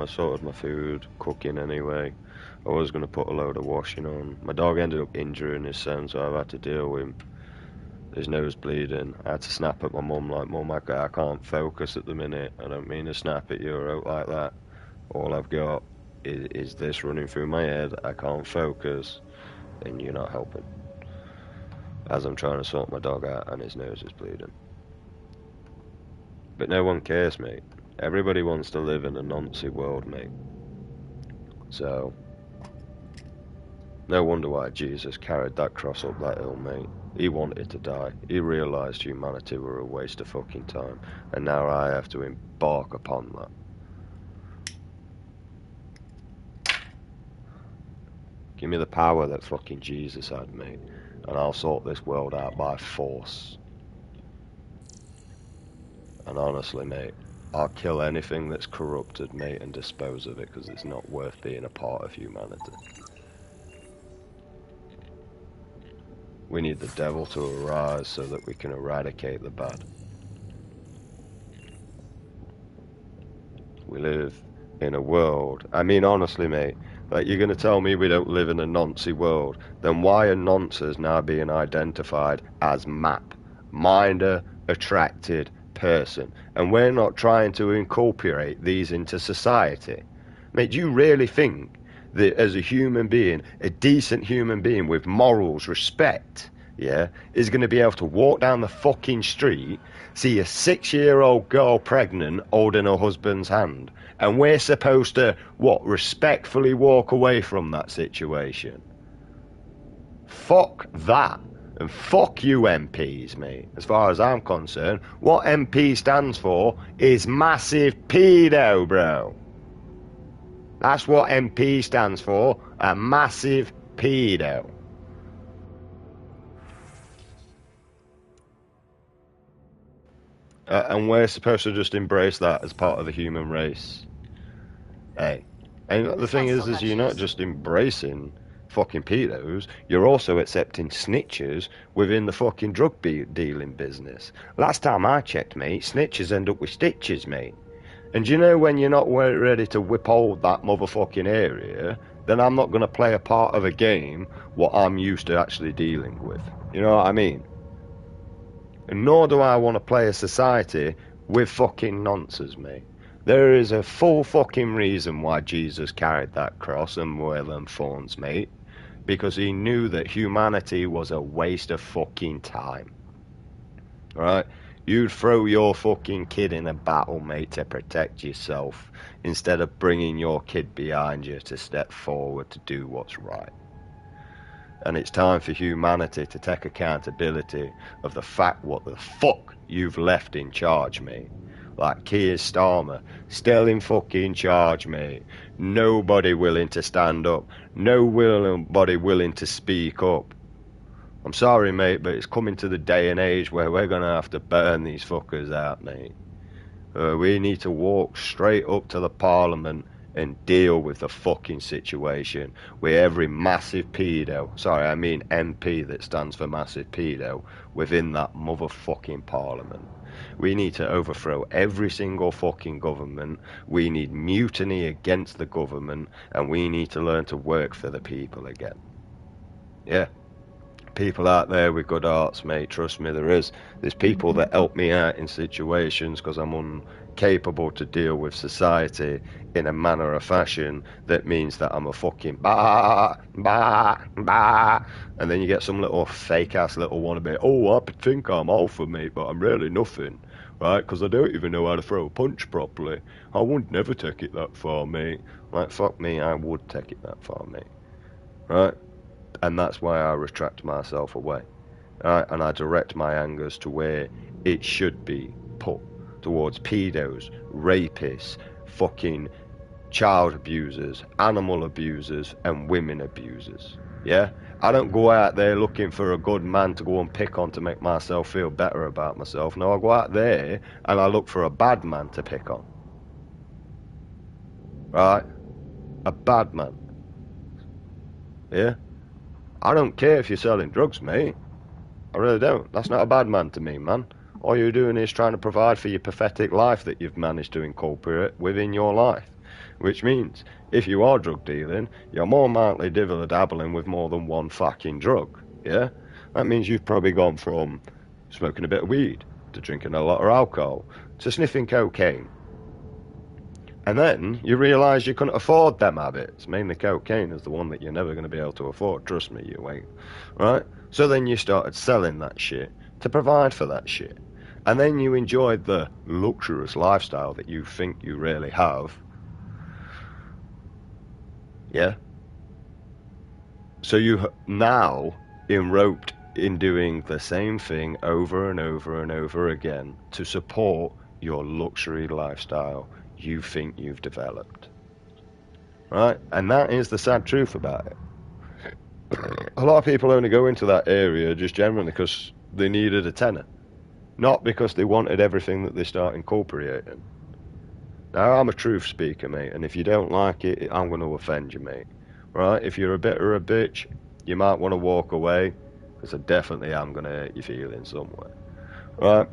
I sorted my food, cooking anyway. I was going to put a load of washing on. My dog ended up injuring his son, so I've had to deal with him. His nose bleeding. I had to snap at my mum like, Mum, I can't focus at the minute. I don't mean to snap at you or out like that. All I've got is this running through my head. I can't focus, and you're not helping. As I'm trying to sort my dog out and his nose is bleeding. But no one cares, mate. Everybody wants to live in a noncy world, mate. So, no wonder why Jesus carried that cross up that hill, mate. He wanted to die. He realised humanity were a waste of fucking time. And now I have to embark upon that. Give me the power that fucking Jesus had, mate. And I'll sort this world out by force. And honestly, mate, I'll kill anything that's corrupted, mate, and dispose of it, because it's not worth being a part of humanity. We need the devil to arise so that we can eradicate the bad. We live in a world, I mean honestly, mate, like you're going to tell me we don't live in a noncy world, then why are nonces now being identified as MAP, Minder Attracted Person, and we're not trying to incorporate these into society? Mate, do you really think that as a human being, a decent human being with morals, respect, yeah, is going to be able to walk down the fucking street, see a 6-year-old girl pregnant holding her husband's hand, and we're supposed to, what, respectfully walk away from that situation? Fuck that. And fuck you MPs, mate. As far as I'm concerned, what MP stands for is massive pedo, bro. That's what MP stands for, a massive pedo. And we're supposed to just embrace that as part of the human race. Hey. And the thing is you're not just embracing fucking pedos, you're also accepting snitches within the fucking drug dealing business. Last time I checked, mate, snitches end up with stitches, mate. And you know when you're not ready to withhold that motherfucking area, then I'm not going to play a part of a game what I'm used to actually dealing with. You know what I mean? And nor do I want to play a society with fucking nonsense, mate. There is a full fucking reason why Jesus carried that cross and wore them thorns, mate. Because he knew that humanity was a waste of fucking time. Right? You'd throw your fucking kid in a battle, mate, to protect yourself, instead of bringing your kid behind you to step forward to do what's right. And it's time for humanity to take accountability of the fact what the fuck you've left in charge, mate. Like Keir Starmer, still in fucking charge, mate. Nobody willing to stand up. Nobody willing to speak up. I'm sorry, mate, but it's coming to the day and age where we're going to have to burn these fuckers out, mate. We need to walk straight up to the Parliament and deal with the fucking situation with every massive pedo, sorry, I mean MP, that stands for massive pedo, within that motherfucking Parliament. We need to overthrow every single fucking government. We need mutiny against the government, and we need to learn to work for the people again. Yeah. People out there with good hearts, mate, trust me, there is. There's people that help me out in situations because I'm incapable to deal with society in a manner or fashion that means that I'm a fucking bah, bah, bah. And then you get some little fake-ass little wannabe, oh, I think I'm alpha, mate, but I'm really nothing, right? Because I don't even know how to throw a punch properly. I would never take it that far, mate. Like, fuck me, I would take it that far, mate. Right? And that's why I retract myself away. And I direct my angers to where it should be put, towards pedos, rapists, fucking child abusers, animal abusers, and women abusers. Yeah? I don't go out there looking for a good man to go and pick on to make myself feel better about myself. No, I go out there and I look for a bad man to pick on. Right? A bad man. Yeah? I don't care if you're selling drugs, mate. I really don't. That's not a bad man to me, man. All you're doing is trying to provide for your pathetic life that you've managed to incorporate within your life. Which means, if you are drug dealing, you're more likely dibbler-dabbling with more than one fucking drug, yeah? That means you've probably gone from smoking a bit of weed, to drinking a lot of alcohol, to sniffing cocaine. And then you realise you couldn't afford them habits. Mainly cocaine is the one that you're never going to be able to afford. Trust me, you ain't. Right? So then you started selling that shit to provide for that shit. And then you enjoyed the luxurious lifestyle that you think you really have. Yeah? So you now enroped in doing the same thing over and over and over again to support your luxury lifestyle you think you've developed. Right? And that is the sad truth about it. A lot of people only go into that area just generally because they needed a tenner, not because they wanted everything that they start incorporating. Now, I'm a truth speaker, mate, and if you don't like it, I'm going to offend you, mate. Right? If you're a bit or a bitch, you might want to walk away, because I definitely am going to hurt your feelings somewhere. Right?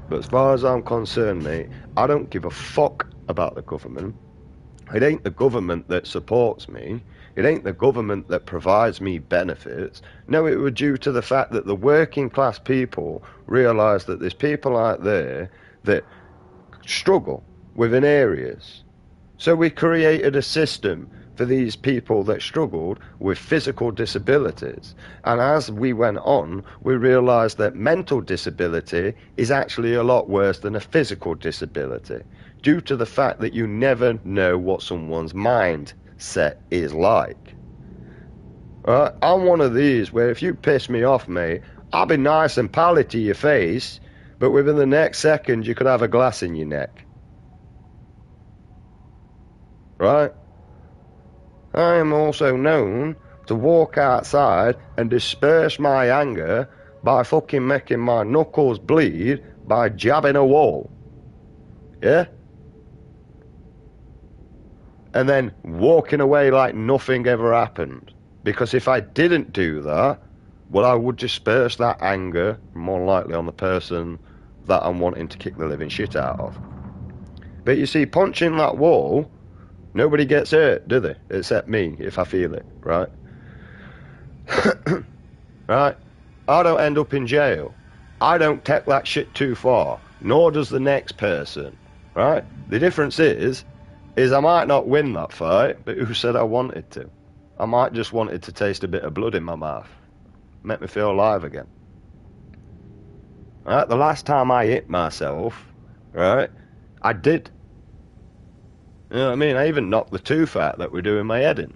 But as far as I'm concerned, mate, I don't give a fuck about the government. It ain't the government that supports me. It ain't the government that provides me benefits. No, it was due to the fact that the working class people realised that there's people out there that struggle within areas. So we created a system for these people that struggled with physical disabilities. And as we went on, we realised that mental disability is actually a lot worse than a physical disability, due to the fact that you never know what someone's mindset is like. I'm one of these where if you piss me off, mate, I'll be nice and pally to your face, but within the next second you could have a glass in your neck. Right? I am also known to walk outside and disperse my anger by fucking making my knuckles bleed by jabbing a wall. Yeah? And then walking away like nothing ever happened. Because if I didn't do that, well, I would disperse that anger more likely on the person that I'm wanting to kick the living shit out of. But you see, punching that wall, nobody gets hurt, do they? Except me, if I feel it, right? Right? I don't end up in jail. I don't take that shit too far, nor does the next person, right? The difference is I might not win that fight, but who said I wanted to? I might just wanted to taste a bit of blood in my mouth. Make me feel alive again. Right? The last time I hit myself, right, I did. You know what I mean? I even knocked the tooth out that we're doing my head in.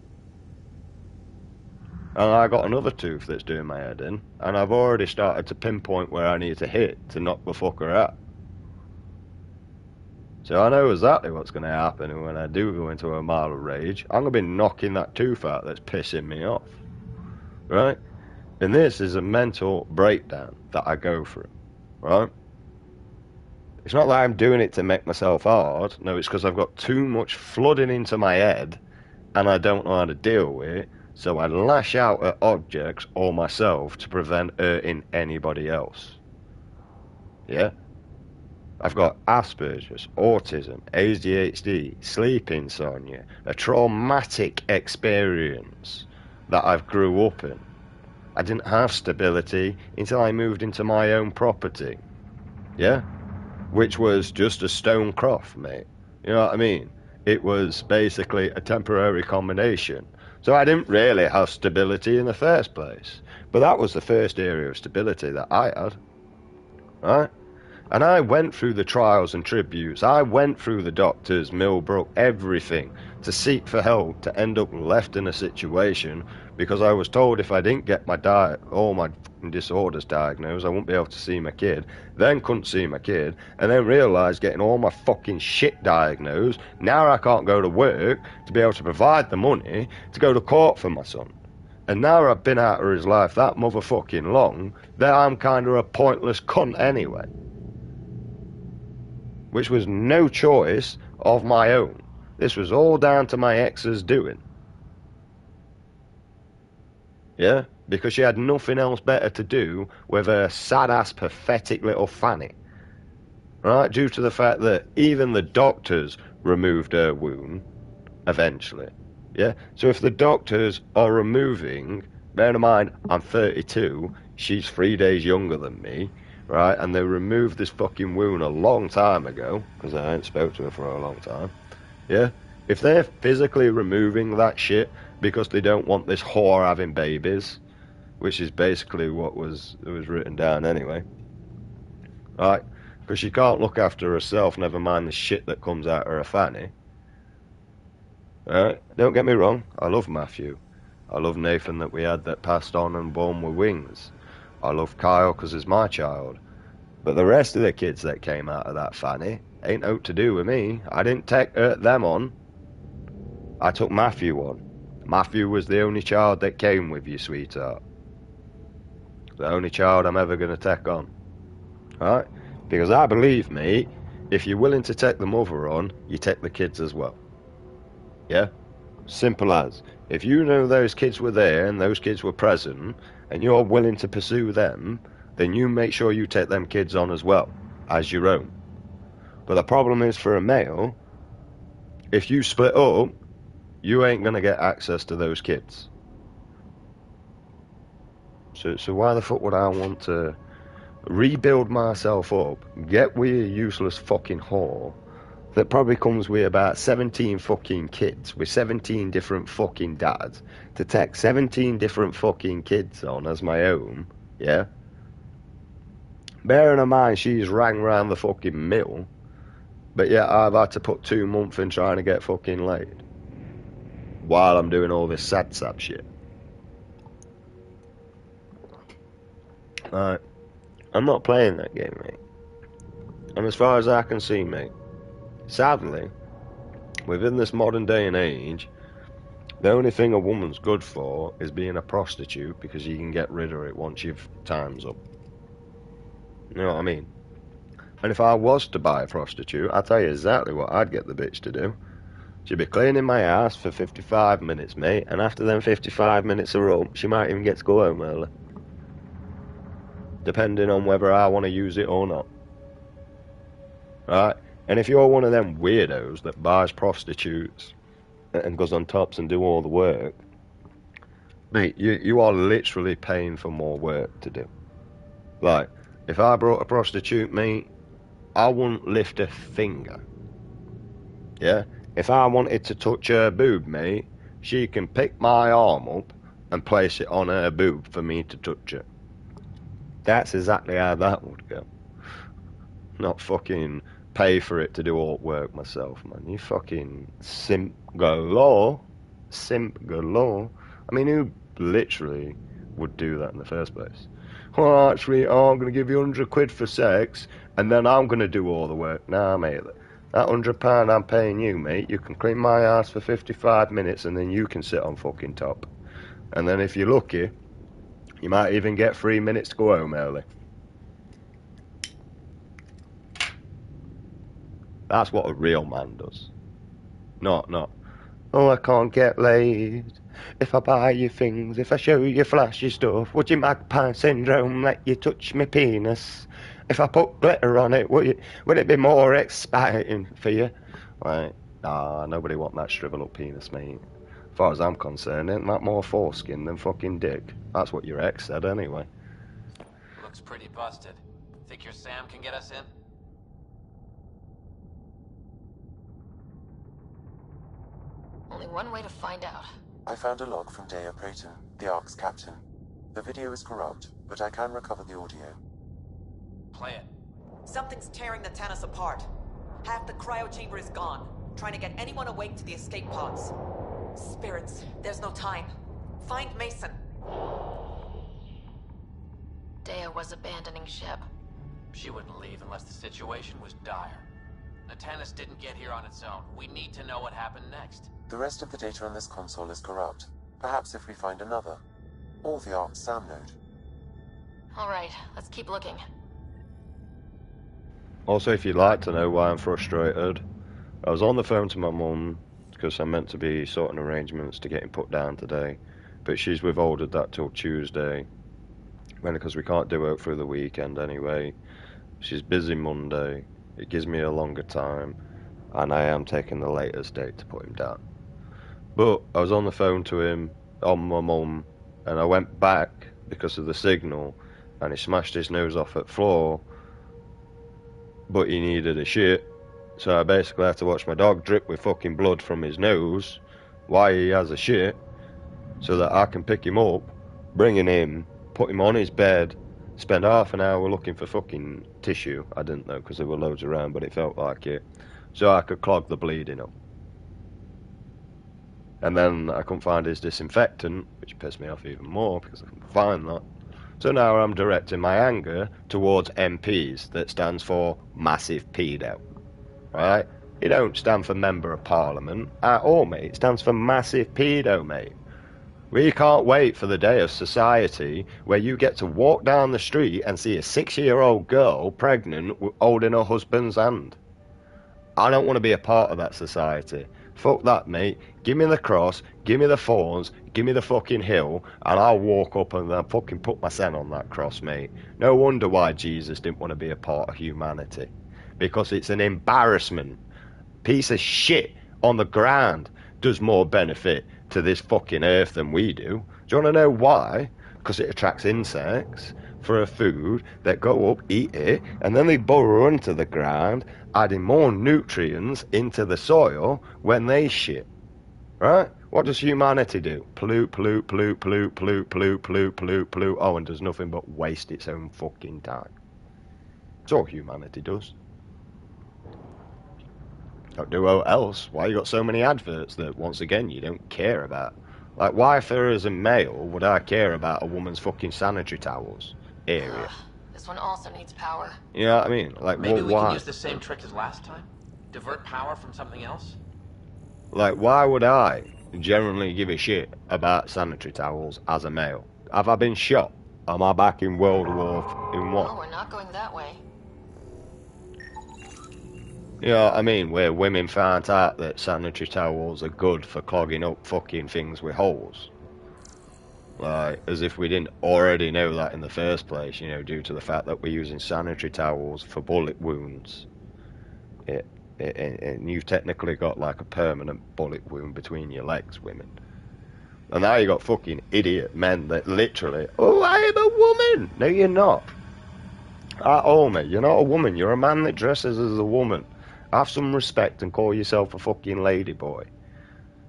And I got another tooth that's doing my head in. And I've already started to pinpoint where I need to hit to knock the fucker out. So I know exactly what's going to happen. And when I do go into a mild rage, I'm going to be knocking that tooth out that's pissing me off. Right? And this is a mental breakdown that I go through. Right? It's not that I'm doing it to make myself hard. No, it's because I've got too much flooding into my head and I don't know how to deal with it. So I lash out at objects or myself to prevent hurting anybody else. Yeah? I've got Asperger's, autism, ADHD, sleep insomnia, a traumatic experience that I've grew up in. I didn't have stability until I moved into my own property. Yeah? Which was just a stone croft, mate. You know what I mean? It was basically a temporary combination. So I didn't really have stability in the first place. But that was the first area of stability that I had. Right? And I went through the trials and tributes. I went through the doctors, Millbrook, everything to seek for help, to end up left in a situation because I was told if I didn't get all my disorders diagnosed, I wouldn't be able to see my kid. Then couldn't see my kid. And then realised getting all my fucking shit diagnosed, now I can't go to work to be able to provide the money to go to court for my son. And now I've been out of his life that motherfucking long that I'm kind of a pointless cunt anyway. Which was no choice of my own. This was all down to my ex's doing. Yeah? Because she had nothing else better to do with her sad-ass, pathetic little fanny. Right? Due to the fact that even the doctors removed her wound. eventually. Yeah? So if the doctors are removing, bear in mind, I'm 32, she's 3 days younger than me, right? And they removed this fucking wound a long time ago, because I ain't spoke to her for a long time. Yeah? If they're physically removing that shit because they don't want this whore having babies, which is basically what was written down anyway, right? Because she can't look after herself, never mind the shit that comes out of her fanny. Right? Don't get me wrong, I love Matthew. I love Nathan that we had that passed on and born with wings. I love Kyle because he's my child. But the rest of the kids that came out of that fanny ain't out to do with me. I didn't take them on. I took Matthew on. Matthew was the only child that came with you, sweetheart. The only child I'm ever going to take on. Right? Because I believe, mate, if you're willing to take the mother on, you take the kids as well. Yeah? Simple as. If you know those kids were there and those kids were present, and you're willing to pursue them, then you make sure you take them kids on as well, as your own. But the problem is for a male, if you split up, you ain't going to get access to those kids. So why the fuck would I want to rebuild myself up, get with a useless fucking whore that probably comes with about 17 fucking kids with 17 different fucking dads to take 17 different fucking kids on as my own, yeah? Bearing in mind she's rang round the fucking mill, but yet I've had to put 2 months in trying to get fucking laid while I'm doing all this sad sap shit. Right. I'm not playing that game, mate. And as far as I can see, mate, sadly, within this modern day and age, the only thing a woman's good for is being a prostitute because you can get rid of it once your time's up. You know what I mean? And if I was to buy a prostitute, I'll tell you exactly what I'd get the bitch to do. She'd be cleaning my ass for 55 minutes, mate, and after them 55 minutes are up, she might even get to go home early. Depending on whether I want to use it or not. Right? And if you're one of them weirdos that buys prostitutes and goes on tops and do all the work, mate, you are literally paying for more work to do. Like, if I brought a prostitute, mate, I wouldn't lift a finger. Yeah? If I wanted to touch her boob, mate, she can pick my arm up and place it on her boob for me to touch it. That's exactly how that would go. Not fucking pay for it to do all work myself, man. You fucking simp galore. Simp galore. I mean, who literally would do that in the first place? Well, actually, I'm going to give you 100 quid for sex, and then I'm going to do all the work. Nah, mate. That £100 I'm paying you, mate, you can clean my ass for 55 minutes, and then you can sit on fucking top. And then if you're lucky, you might even get 3 minutes to go home early. That's what a real man does. Not, oh, I can't get laid. If I buy you things, if I show you flashy stuff, would you magpie syndrome let you touch me penis? If I put glitter on it, would it be more exciting for you? Like, nah, nobody want that shrivel up penis, mate. As far as I'm concerned, ain't that more foreskin than fucking dick? That's what your ex said anyway. Looks pretty busted. Think your Sam can get us in? Only one way to find out. I found a log from Dea Prater, the Ark's captain. The video is corrupt, but I can recover the audio. Play it. Something's tearing the Tannis apart. Half the cryo chamber is gone, trying to get anyone awake to the escape pods. Spirits, there's no time. Find Mason. Dea was abandoning ship. She wouldn't leave unless the situation was dire. The Tannis didn't get here on its own. We need to know what happened next. The rest of the data on this console is corrupt. Perhaps if we find another. Or the Ark's SAM node. Alright, let's keep looking. Also, if you'd like to know why I'm frustrated, I was on the phone to my mum because I'm meant to be sorting arrangements to get him put down today, but she's withholded that till Tuesday, mainly because we can't do it through the weekend anyway. She's busy Monday, it gives me a longer time, and I am taking the latest date to put him down. But I was on the phone to him, on my mum, and I went back because of the signal, and he smashed his nose off at floor, but he needed a shit. So I basically had to watch my dog drip with fucking blood from his nose while he has a shit, so that I can pick him up, bring him in, put him on his bed, spend half an hour looking for fucking tissue. I didn't know because there were loads around, but it felt like it. So I could clog the bleeding up. And then I couldn't find his disinfectant, which pissed me off even more because I couldn't find that. So now I'm directing my anger towards MPs, that stands for Massive Pedo. Right? It don't stand for Member of Parliament at all, mate. It stands for Massive Pedo, mate. We can't wait for the day of society where you get to walk down the street and see a 6-year-old girl pregnant holding her husband's hand. I don't want to be a part of that society. Fuck that, mate. Give me the cross, give me the thorns, give me the fucking hill, and I'll walk up and then fucking put my son on that cross, mate. No wonder why Jesus didn't want to be a part of humanity. Because it's an embarrassment. Piece of shit on the ground does more benefit to this fucking earth than we do. Do you want to know why? Because it attracts insects for a food that go up, eat it, and then they burrow into the ground, adding more nutrients into the soil when they shit. Right? What does humanity do? Pollute, pollute, pollute, pollute, pollute, pollute, pollute, pollute, pollute. Oh, and does nothing but waste its own fucking time. That's all humanity does. Don't do what else. Why you got so many adverts that, once again, you don't care about? Like, why, if there is a male, would I care about a woman's fucking sanitary towels area? This one also needs power. You know what I mean? Like, Maybe we why? can use the same trick as last time? Divert power from something else? Like, why would I generally give a shit about sanitary towels as a male? Have I been shot? Am I back in World War in what? Oh, we're not going that way. You know what I mean? Where women find out that sanitary towels are good for clogging up fucking things with holes. Like, as if we didn't already know that in the first place, you know, due to the fact that we're using sanitary towels for bullet wounds. And you've technically got like a permanent bullet wound between your legs, women. And now you got fucking idiot men that literally, oh, I am a woman! No, you're not. At all, mate. You're not a woman. You're a man that dresses as a woman. Have some respect and call yourself a fucking lady boy.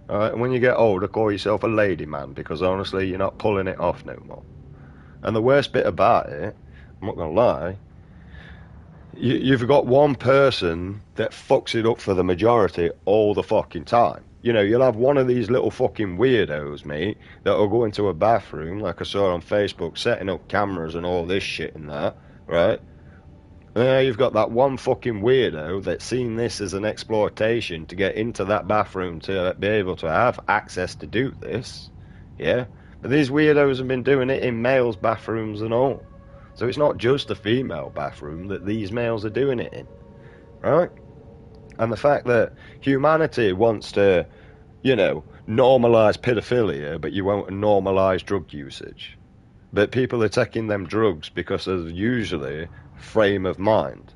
Alright, and when you get older, call yourself a lady man, because honestly, you're not pulling it off no more. And the worst bit about it, I'm not gonna lie, you've got one person that fucks it up for the majority all the fucking time. You know, you'll have one of these little fucking weirdos, mate, that'll go into a bathroom, like I saw on Facebook, setting up cameras and all this shit and that, right? You've got that one fucking weirdo that's seen this as an exploitation to get into that bathroom to be able to have access to do this, yeah? But these weirdos have been doing it in males' bathrooms and all. So it's not just a female bathroom that these males are doing it in, right? And the fact that humanity wants to, you know, normalise paedophilia, but you won't normalise drug usage. But people are taking them drugs because of usually frame of mind,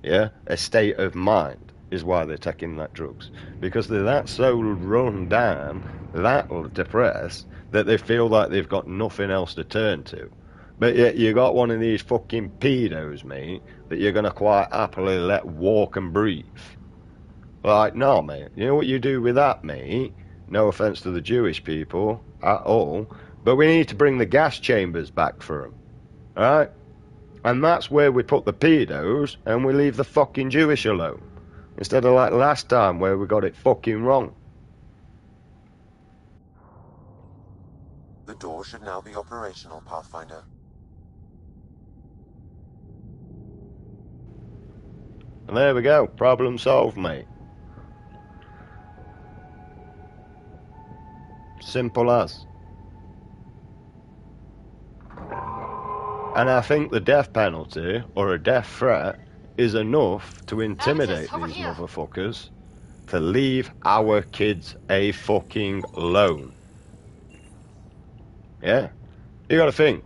yeah? A state of mind is why they're taking that drugs. Because they're that so run down, that depressed, that they feel like they've got nothing else to turn to. But yet you got one of these fucking pedos, mate, that you're going to quite happily let walk and breathe. Like, no, mate. You know what you do with that, mate? No offence to the Jewish people at all, but we need to bring the gas chambers back for them. Alright? And that's where we put the pedos and we leave the fucking Jewish alone. Instead of like last time where we got it fucking wrong. The door should now be operational, Pathfinder. And there we go. Problem solved, mate. Simple as. And I think the death penalty, or a death threat, is enough to intimidate over these here. motherfuckers to leave our kids a fucking alone. Yeah? You gotta think.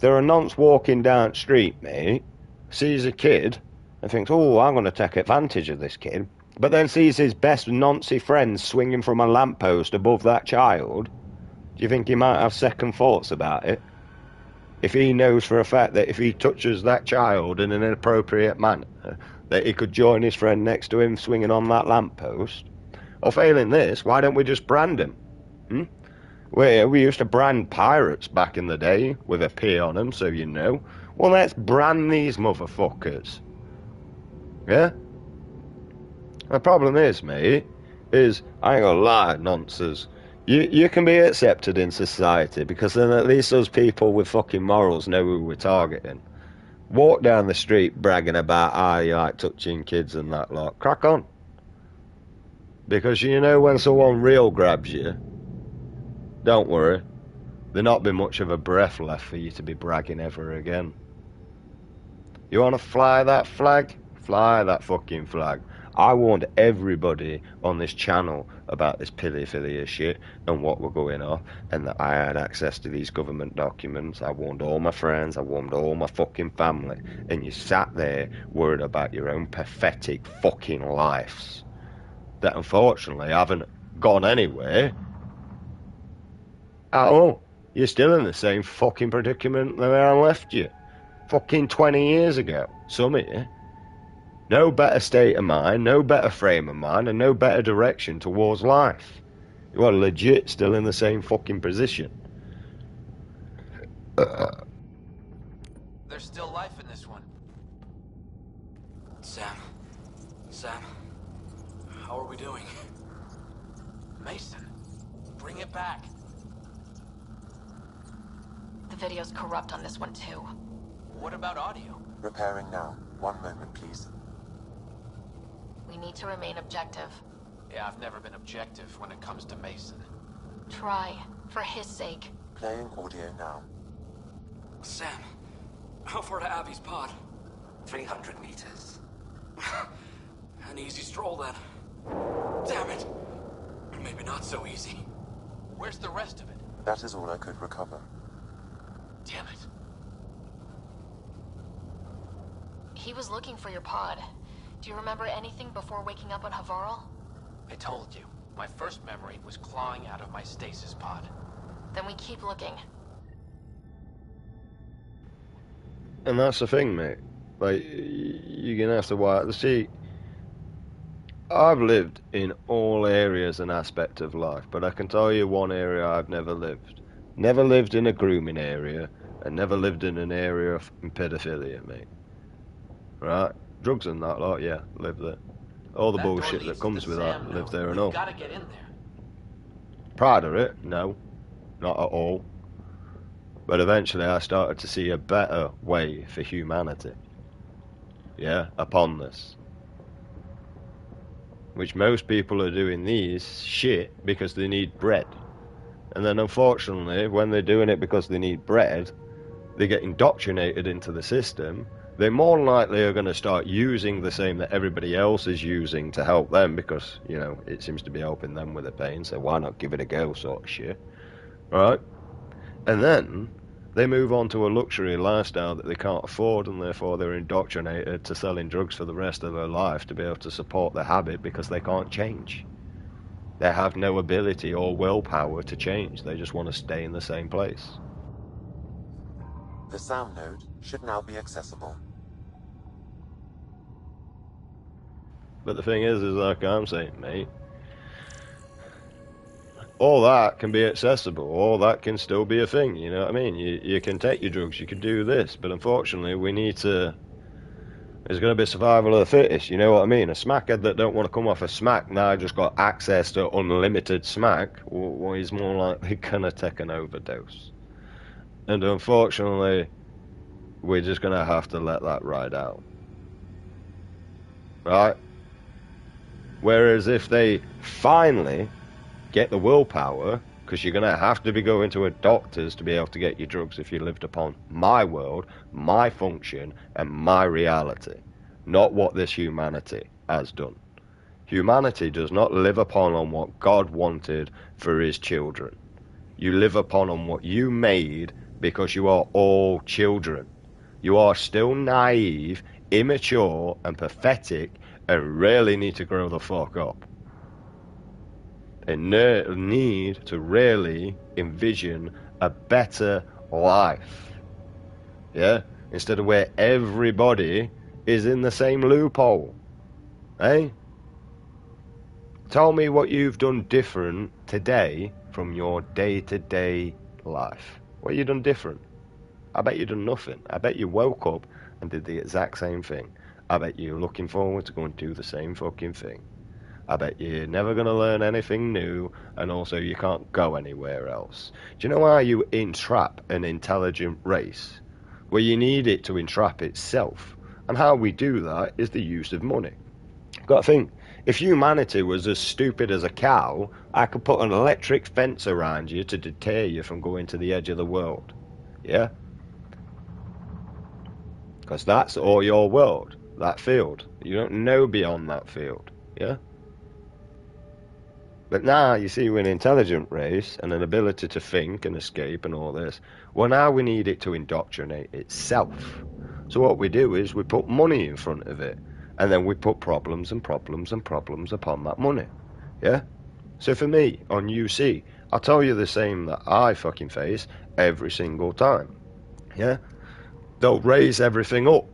There are nonce walking down the street, mate, sees a kid, and thinks, oh, I'm gonna take advantage of this kid. but then sees his best Nancy friend swinging from a lamppost above that child, do you think he might have second thoughts about it? If he knows for a fact that if he touches that child in an inappropriate manner, that he could join his friend next to him swinging on that lamppost? Or failing this, why don't we just brand him? We used to brand pirates back in the day with a P on them, so you know. Well, let's brand these motherfuckers. Yeah? The problem is, mate, is, I ain't gonna lie, nonsense. You can be accepted in society because then at least those people with fucking morals know who we're targeting. Walk down the street bragging about how you like touching kids and that lot. Crack on. Because you know when someone real grabs you, don't worry, there'll not be much of a breath left for you to be bragging ever again. You want to fly that flag? Fly that fucking flag. I warned everybody on this channel about this pedophilia shit and what were going on, and that I had access to these government documents. I warned all my friends, I warned all my fucking family, and you sat there worried about your own pathetic fucking lives that unfortunately haven't gone anywhere at all. You're still in the same fucking predicament that I left you fucking 20 years ago. Some of you. No better state of mind, no better frame of mind, and no better direction towards life. You are legit still in the same fucking position. There's still life in this one. Sam, how are we doing? Mason, bring it back. The video's corrupt on this one too. What about audio? Repairing now. 1 moment, please. We need to remain objective. Yeah, I've never been objective when it comes to Mason. Try, for his sake. Playing audio now. Sam, how far to Abby's pod? 300 meters. An easy stroll then. Damn it! Maybe not so easy. Where's the rest of it? That is all I could recover. Damn it. He was looking for your pod. Do you remember anything before waking up on Havarl? I told you. My first memory was clawing out of my stasis pod. Then we keep looking. And that's the thing, mate. Like, you're gonna have to wire. See, I've lived in all areas and aspects of life, but I can tell you one area I've never lived. Never lived in a grooming area, and never lived in an area of pedophilia, mate. Right? Drugs and that lot, yeah, live there. All the That door bullshit leads that comes to with Sam, that, live though. there and We've all. gotta get in there. Proud of it? No. Not at all. But eventually I started to see a better way for humanity. Yeah, upon this. Which most people are doing these shit because they need bread. And then unfortunately, when they're doing it because they need bread, they get indoctrinated into the system. They more likely are going to start using the same that everybody else is using to help them because, you know, it seems to be helping them with the pain, so why not give it a go sort of shit. Right? And then they move on to a luxury lifestyle that they can't afford, and therefore they're indoctrinated to selling drugs for the rest of their life to be able to support their habit because they can't change. They have no ability or willpower to change. They just want to stay in the same place. The sound node should now be accessible. But the thing is like I'm saying, mate, all that can be accessible. All that can still be a thing, you know what I mean? You can take your drugs, you can do this, but unfortunately we need to... There's going to be survival of the fittest, you know what I mean? A smackhead that don't want to come off a smack now just got access to unlimited smack, well, he's more likely going to take an overdose. And unfortunately, we're just going to have to let that ride out. Right? Whereas if they finally get the willpower, because you're going to have to be going to a doctor's to be able to get your drugs if you lived upon my world, my function, and my reality. Not what this humanity has done. Humanity does not live upon on what God wanted for his children. You live upon on what you made because you are all children. You are still naive, immature, and pathetic, and really need to grow the fuck up. They need to really envision a better life. Yeah? Instead of where everybody is in the same loophole. Eh? Tell me what you've done different today from your day-to-day life. What you done different? I bet you done nothing. I bet you woke up and did the exact same thing. I bet you're looking forward to go and do the same fucking thing. I bet you're never going to learn anything new, and also you can't go anywhere else. Do you know how you entrap an intelligent race? Well, you need it to entrap itself. And how we do that is the use of money. Got to think, if humanity was as stupid as a cow, I could put an electric fence around you to deter you from going to the edge of the world. Yeah? Because that's all your world, that field. You don't know beyond that field. Yeah? But now, you see, we're an intelligent race and an ability to think and escape and all this. Well, now we need it to indoctrinate itself. So what we do is we put money in front of it. And then we put problems and problems and problems upon that money. Yeah? So for me, on UC, I'll tell you the same that I fucking face every single time. Yeah? They'll raise everything up.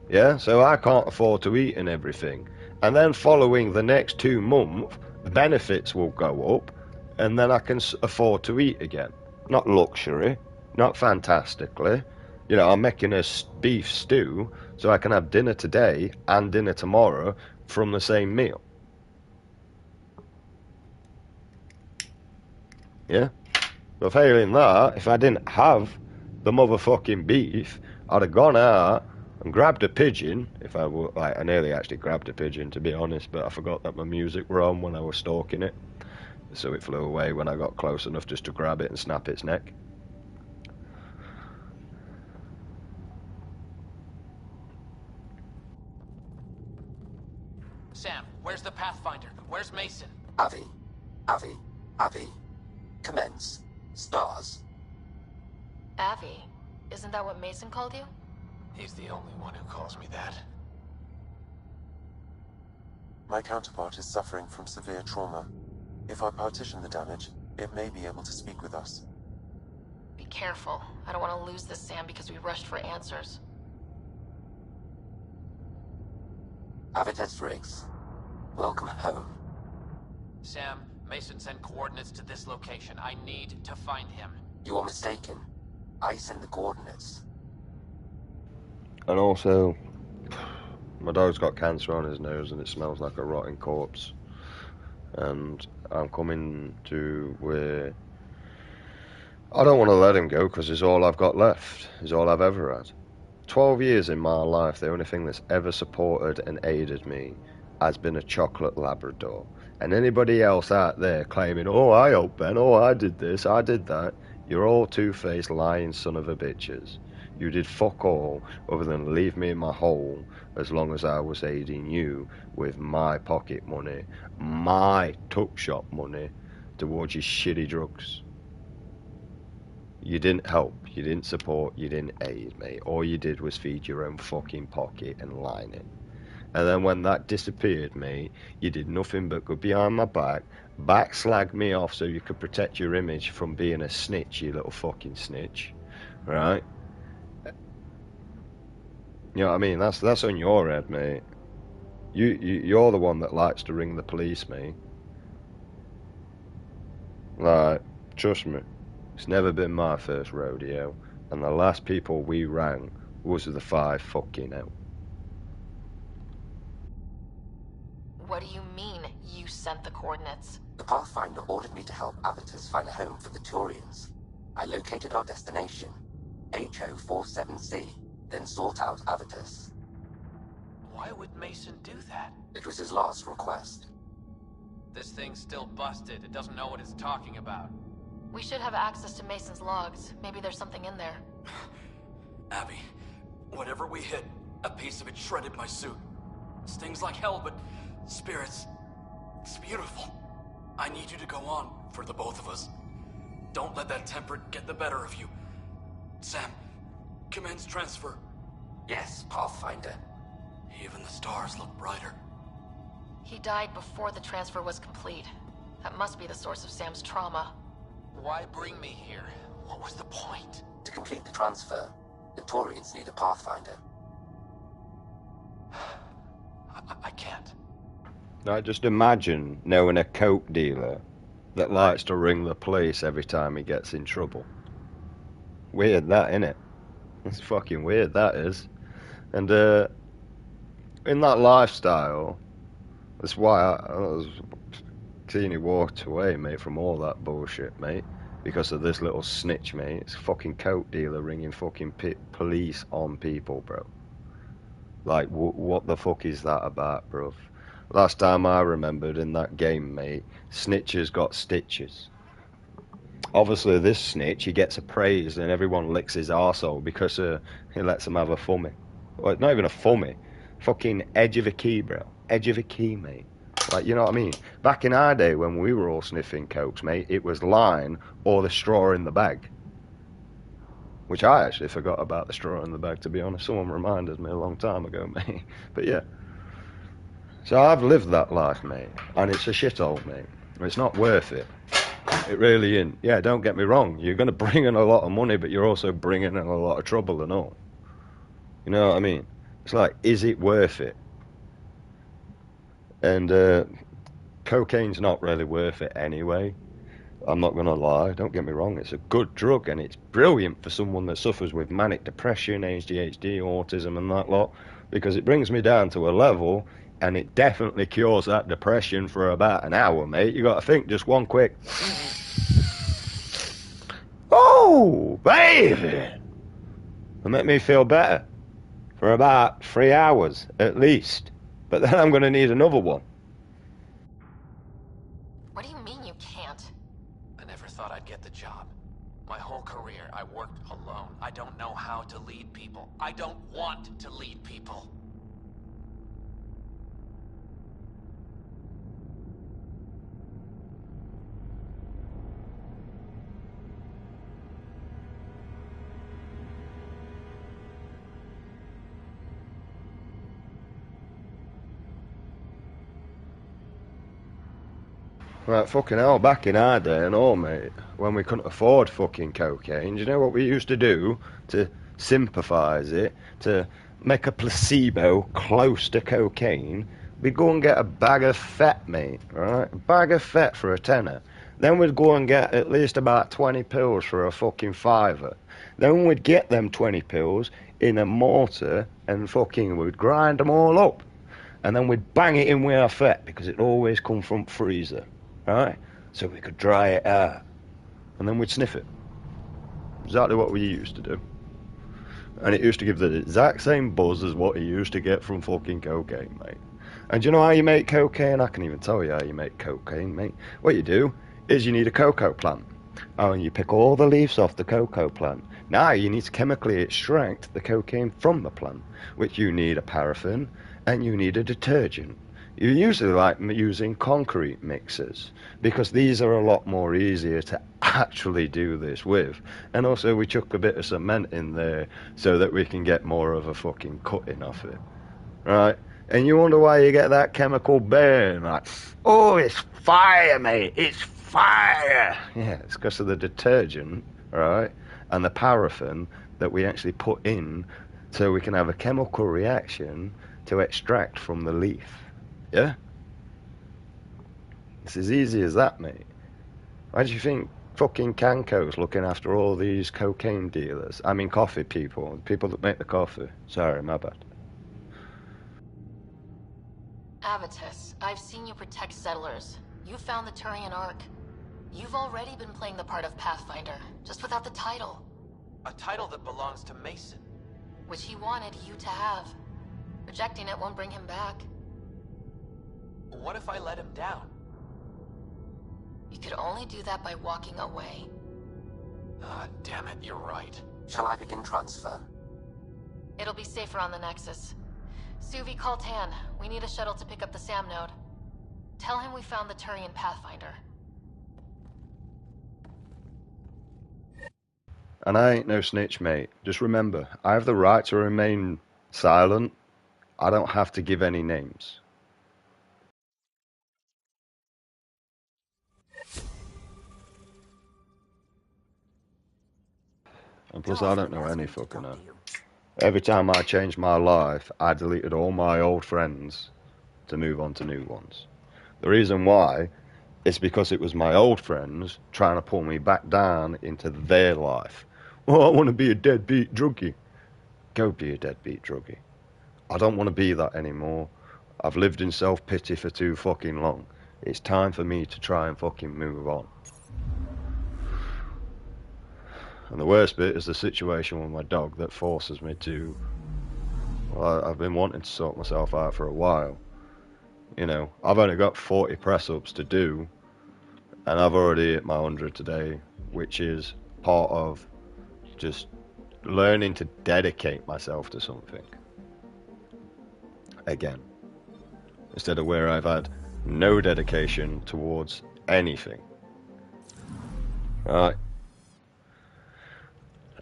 Yeah? So I can't afford to eat and everything. And then following the next 2 months, the benefits will go up, and then I can afford to eat again. Not luxury, not fantastically. You know, I'm making a beef stew so I can have dinner today and dinner tomorrow from the same meal. Yeah? But failing that, if I didn't have the motherfucking beef, I'd have gone out and grabbed a pigeon. If I were, like, I nearly actually grabbed a pigeon, to be honest, but I forgot that my music were on when I was stalking it. So it flew away when I got close enough just to grab it and snap its neck. Sam, where's the Pathfinder? Where's Mason? Avi. Avi. Avi. Commence. Stars. Avi, isn't that what Mason called you? He's the only one who calls me that. My counterpart is suffering from severe trauma. If I partition the damage, it may be able to speak with us. Be careful. I don't want to lose this Sam because we rushed for answers. Avitus Riggs. Welcome home. Sam, Mason sent coordinates to this location. I need to find him. You are mistaken. I send the coordinates. And also, my dog's got cancer on his nose and it smells like a rotting corpse. And I'm coming to where I don't want to let him go because he's all I've got left. He's all I've ever had. 12 years in my life, the only thing that's ever supported and aided me has been a chocolate Labrador. And anybody else out there claiming, oh, I helped Ben, oh, I did this, I did that, you're all two-faced lying son of a bitches. You did fuck all other than leave me in my hole as long as I was aiding you with my pocket money, my tuck shop money towards your shitty drugs. You didn't help, you didn't support, you didn't aid me. All you did was feed your own fucking pocket and line it. And then when that disappeared, mate, you did nothing but go behind my back slag me off so you could protect your image from being a snitch, you little fucking snitch. Right? You know what I mean? That's on your head, mate. You're the one that likes to ring the police, mate. Like, trust me. It's never been my first rodeo, and the last people we rang was the 5 fucking out. What do you mean, you sent the coordinates? The Pathfinder ordered me to help Avitus find a home for the Turians. I located our destination, HO47C, then sought out Avitus. Why would Mason do that? It was his last request. This thing's still busted. It doesn't know what it's talking about. We should have access to Mason's logs. Maybe there's something in there. Abby, whatever we hit, a piece of it shredded my suit. Stings like hell, but spirits, it's beautiful. I need you to go on, for the both of us. Don't let that temper get the better of you. Sam, commence transfer. Yes, Pathfinder. Even the stars look brighter. He died before the transfer was complete. That must be the source of Sam's trauma. Why bring me here? What was the point? To complete the transfer, the Turians need a Pathfinder. I can't. Now just imagine knowing a coke dealer that likes to ring the police every time he gets in trouble. Weird that, innit? It's fucking weird, that is. And in that lifestyle, that's why I was seeing he walked away, mate, from all that bullshit, mate. Because of this little snitch, mate. It's a fucking coke dealer ringing fucking police on people, bro. Like, what the fuck is that about, bro? Last time I remembered in that game, mate, snitches got stitches. Obviously, this snitch, he gets appraised and everyone licks his arsehole because he lets them have a fummy. Well, not even a fummy. Fucking edge of a key, bro. Edge of a key, mate. Like, you know what I mean? Back in our day when we were all sniffing cokes, mate, it was line or the straw in the bag. Which I actually forgot about the straw in the bag, to be honest. Someone reminded me a long time ago, mate. But yeah. So I've lived that life, mate. And it's a shithole, mate. It's not worth it. It really isn't. Yeah, don't get me wrong. You're going to bring in a lot of money, but you're also bringing in a lot of trouble and all. You know what I mean? It's like, is it worth it? And cocaine's not really worth it anyway. I'm not going to lie. Don't get me wrong. It's a good drug, and it's brilliant for someone that suffers with manic depression, ADHD, autism, and that lot, because it brings me down to a level, and it definitely cures that depression for about an hour, mate. You got to think just one quick. Oh, baby! It'll make me feel better for about 3 hours at least. But then I'm going to need another one. What do you mean you can't? I never thought I'd get the job. My whole career, I worked alone. I don't know how to lead people. I don't want to lead people. Right, fucking hell, back in our day and all, mate, when we couldn't afford fucking cocaine, do you know what we used to do to sympathise it, to make a placebo close to cocaine? We'd go and get a bag of fat, mate, right? A bag of fat for a tenner. Then we'd go and get at least about 20 pills for a fucking fiver. Then we'd get them 20 pills in a mortar and fucking we'd grind them all up. And then we'd bang it in with our fat because it always come from freezer. Right? So we could dry it out. And then we'd sniff it. Exactly what we used to do. And it used to give the exact same buzz as what you used to get from fucking cocaine, mate. And do you know how you make cocaine? I can even tell you how you make cocaine, mate. What you do is you need a cocoa plant. Oh, and you pick all the leaves off the cocoa plant. Now you need to chemically extract the cocaine from the plant, which you need a paraffin and you need a detergent. You usually like using concrete mixers because these are a lot more easier to actually do this with. And also we chuck a bit of cement in there so that we can get more of a fucking cutting off it. Right? And you wonder why you get that chemical burn. Like, oh, it's fire, mate. It's fire. Yeah, it's because of the detergent, right? And the paraffin that we actually put in so we can have a chemical reaction to extract from the leaf. Yeah? It's as easy as that, mate. Why do you think fucking Canco's looking after all these cocaine dealers? I mean coffee people that make the coffee. Sorry, my bad. Avitus, I've seen you protect settlers. You found the Turian Ark. You've already been playing the part of Pathfinder, just without the title. A title that belongs to Mason. Which he wanted you to have. Rejecting it won't bring him back. What if I let him down? You could only do that by walking away. Ah, damn it, you're right. Shall I begin transfer? It'll be safer on the Nexus. Suvi, call Tan. We need a shuttle to pick up the SAM node. Tell him we found the Turian Pathfinder. And I ain't no snitch, mate. Just remember, I have the right to remain silent. I don't have to give any names. And plus, I don't know any fucking know. Every time I changed my life, I deleted all my old friends to move on to new ones. The reason why is because it was my old friends trying to pull me back down into their life. Well, I want to be a deadbeat druggie. Go be a deadbeat druggie. I don't want to be that anymore. I've lived in self-pity for too fucking long. It's time for me to try and fucking move on. And the worst bit is the situation with my dog that forces me to... Well, I've been wanting to sort myself out for a while. You know, I've only got 40 press-ups to do, and I've already hit my 100 today, which is part of just learning to dedicate myself to something. Again. Instead of where I've had no dedication towards anything. Right?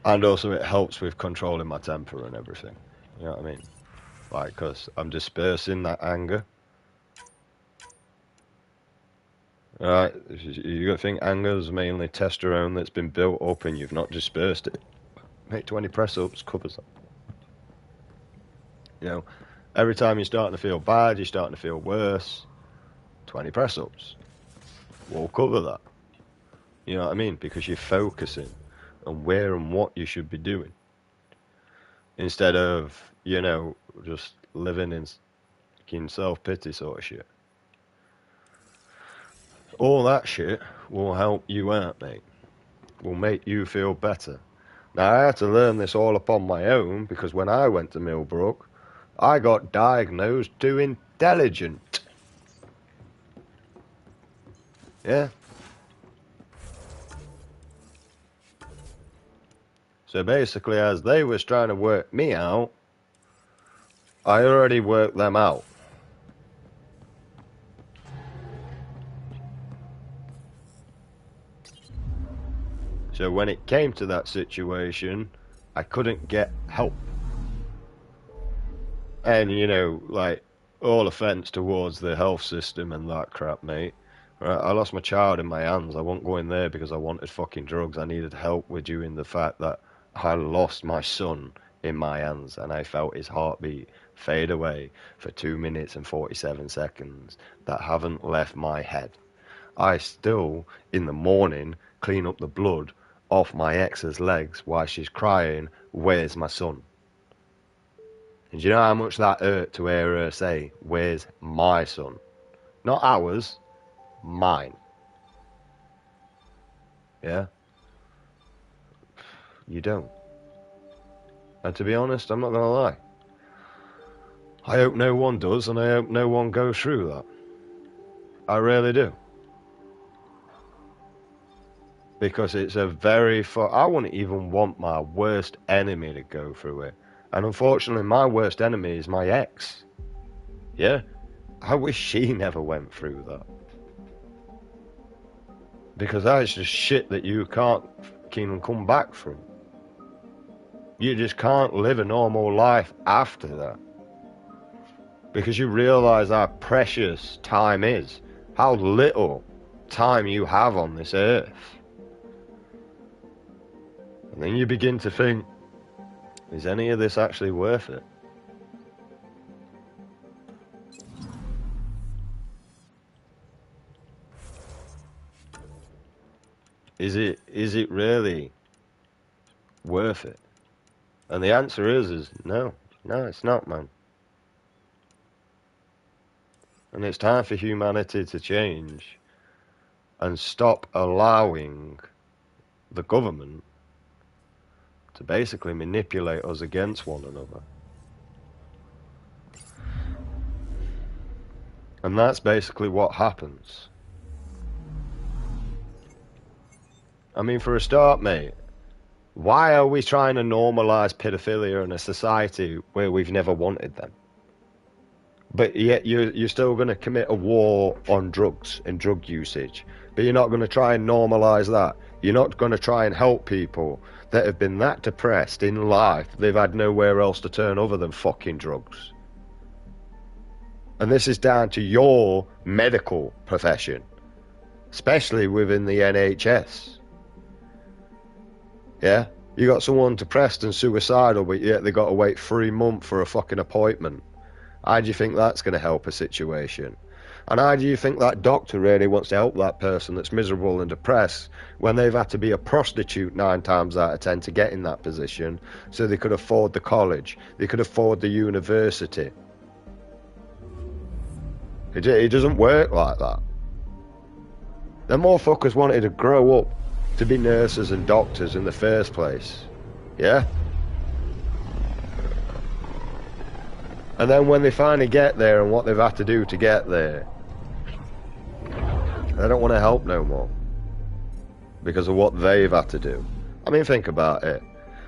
And also it helps with controlling my temper and everything. You know what I mean? Like, because I'm dispersing that anger. Right? You got to think anger is mainly testosterone that's been built up and you've not dispersed it. Make 20 press-ups covers that. You know, every time you're starting to feel bad, you're starting to feel worse, 20 press-ups will cover that. You know what I mean? Because you're focusing on where and what you should be doing. Instead of, you know, just living in self-pity sort of shit. All that shit will help you out, mate. Will make you feel better. Now, I had to learn this all upon my own because when I went to Millbrook, I got diagnosed too intelligent. Yeah? So basically, as they was trying to work me out, I already worked them out. So when it came to that situation, I couldn't get help. And, you know, like, all offence towards the health system and that crap, mate. Right, I lost my child in my hands. I won't go in there because I wanted fucking drugs. I needed help with doing the fact that I lost my son in my hands and I felt his heartbeat fade away for 2 minutes and 47 seconds that haven't left my head. I still, in the morning, clean up the blood off my ex's legs while she's crying, "Where's my son?" And do you know how much that hurt to hear her say, "Where's my son?" Not ours, mine. Yeah? You don't. And to be honest, I'm not going to lie. I hope no one does, and I hope no one goes through that. I really do. Because it's a very... I wouldn't even want my worst enemy to go through it. And unfortunately, my worst enemy is my ex. Yeah? I wish she never went through that. Because that is just shit that you can't fucking come back from. You just can't live a normal life after that. Because you realise how precious time is. How little time you have on this earth. And then you begin to think, is any of this actually worth it? Is it really worth it? And the answer is no. No, it's not, man. And it's time for humanity to change and stop allowing the government to basically manipulate us against one another. And that's basically what happens. I mean, for a start, mate, why are we trying to normalise paedophilia in a society where we've never wanted them? But yet you're still going to commit a war on drugs and drug usage. But you're not going to try and normalise that. You're not going to try and help people that have been that depressed in life, they've had nowhere else to turn other than fucking drugs. And this is down to your medical profession, especially within the NHS. Yeah? You got someone depressed and suicidal, but yet they got to wait 3 months for a fucking appointment. How do you think that's going to help a situation? And how do you think that doctor really wants to help that person that's miserable and depressed when they've had to be a prostitute 9 times out of 10 to get in that position so they could afford the college, they could afford the university? It doesn't work like that. The motherfuckers wanted to grow up to be nurses and doctors in the first place. Yeah? And then when they finally get there and what they've had to do to get there, they don't want to help no more. Because of what they've had to do. I mean, think about it.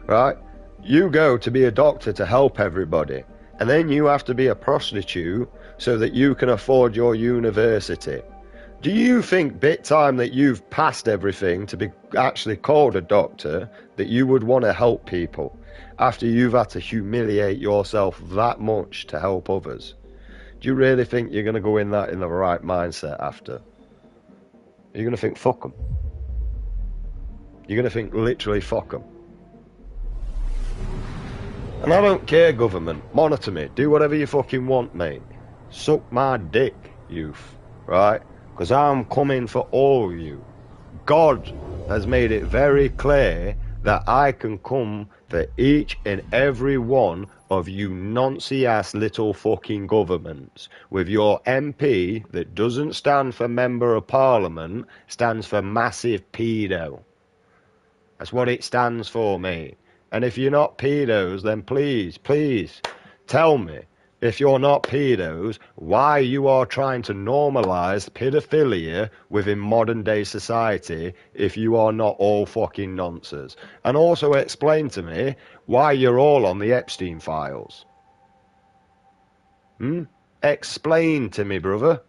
Right? You go to be a doctor to help everybody. And then you have to be a prostitute so that you can afford your university. Do you think bit time that you've passed everything to be actually called a doctor that you would want to help people after you've had to humiliate yourself that much to help others? Do you really think you're going to go in that in the right mindset after? You're going to think fuck them. You're going to think literally fuck them. And I don't care, government. Monitor me. Do whatever you fucking want, mate. Suck my dick, youth. Right? Because I'm coming for all of you. God has made it very clear that I can come for each and every one of you noncy-ass little fucking governments. With your MP that doesn't stand for Member of Parliament, stands for massive pedo. That's what it stands for, mate. And if you're not pedos, then please, please, tell me, if you're not pedos, why you are trying to normalise paedophilia within modern day society if you are not all fucking nonsense. And also explain to me why you're all on the Epstein files. Explain to me, brother.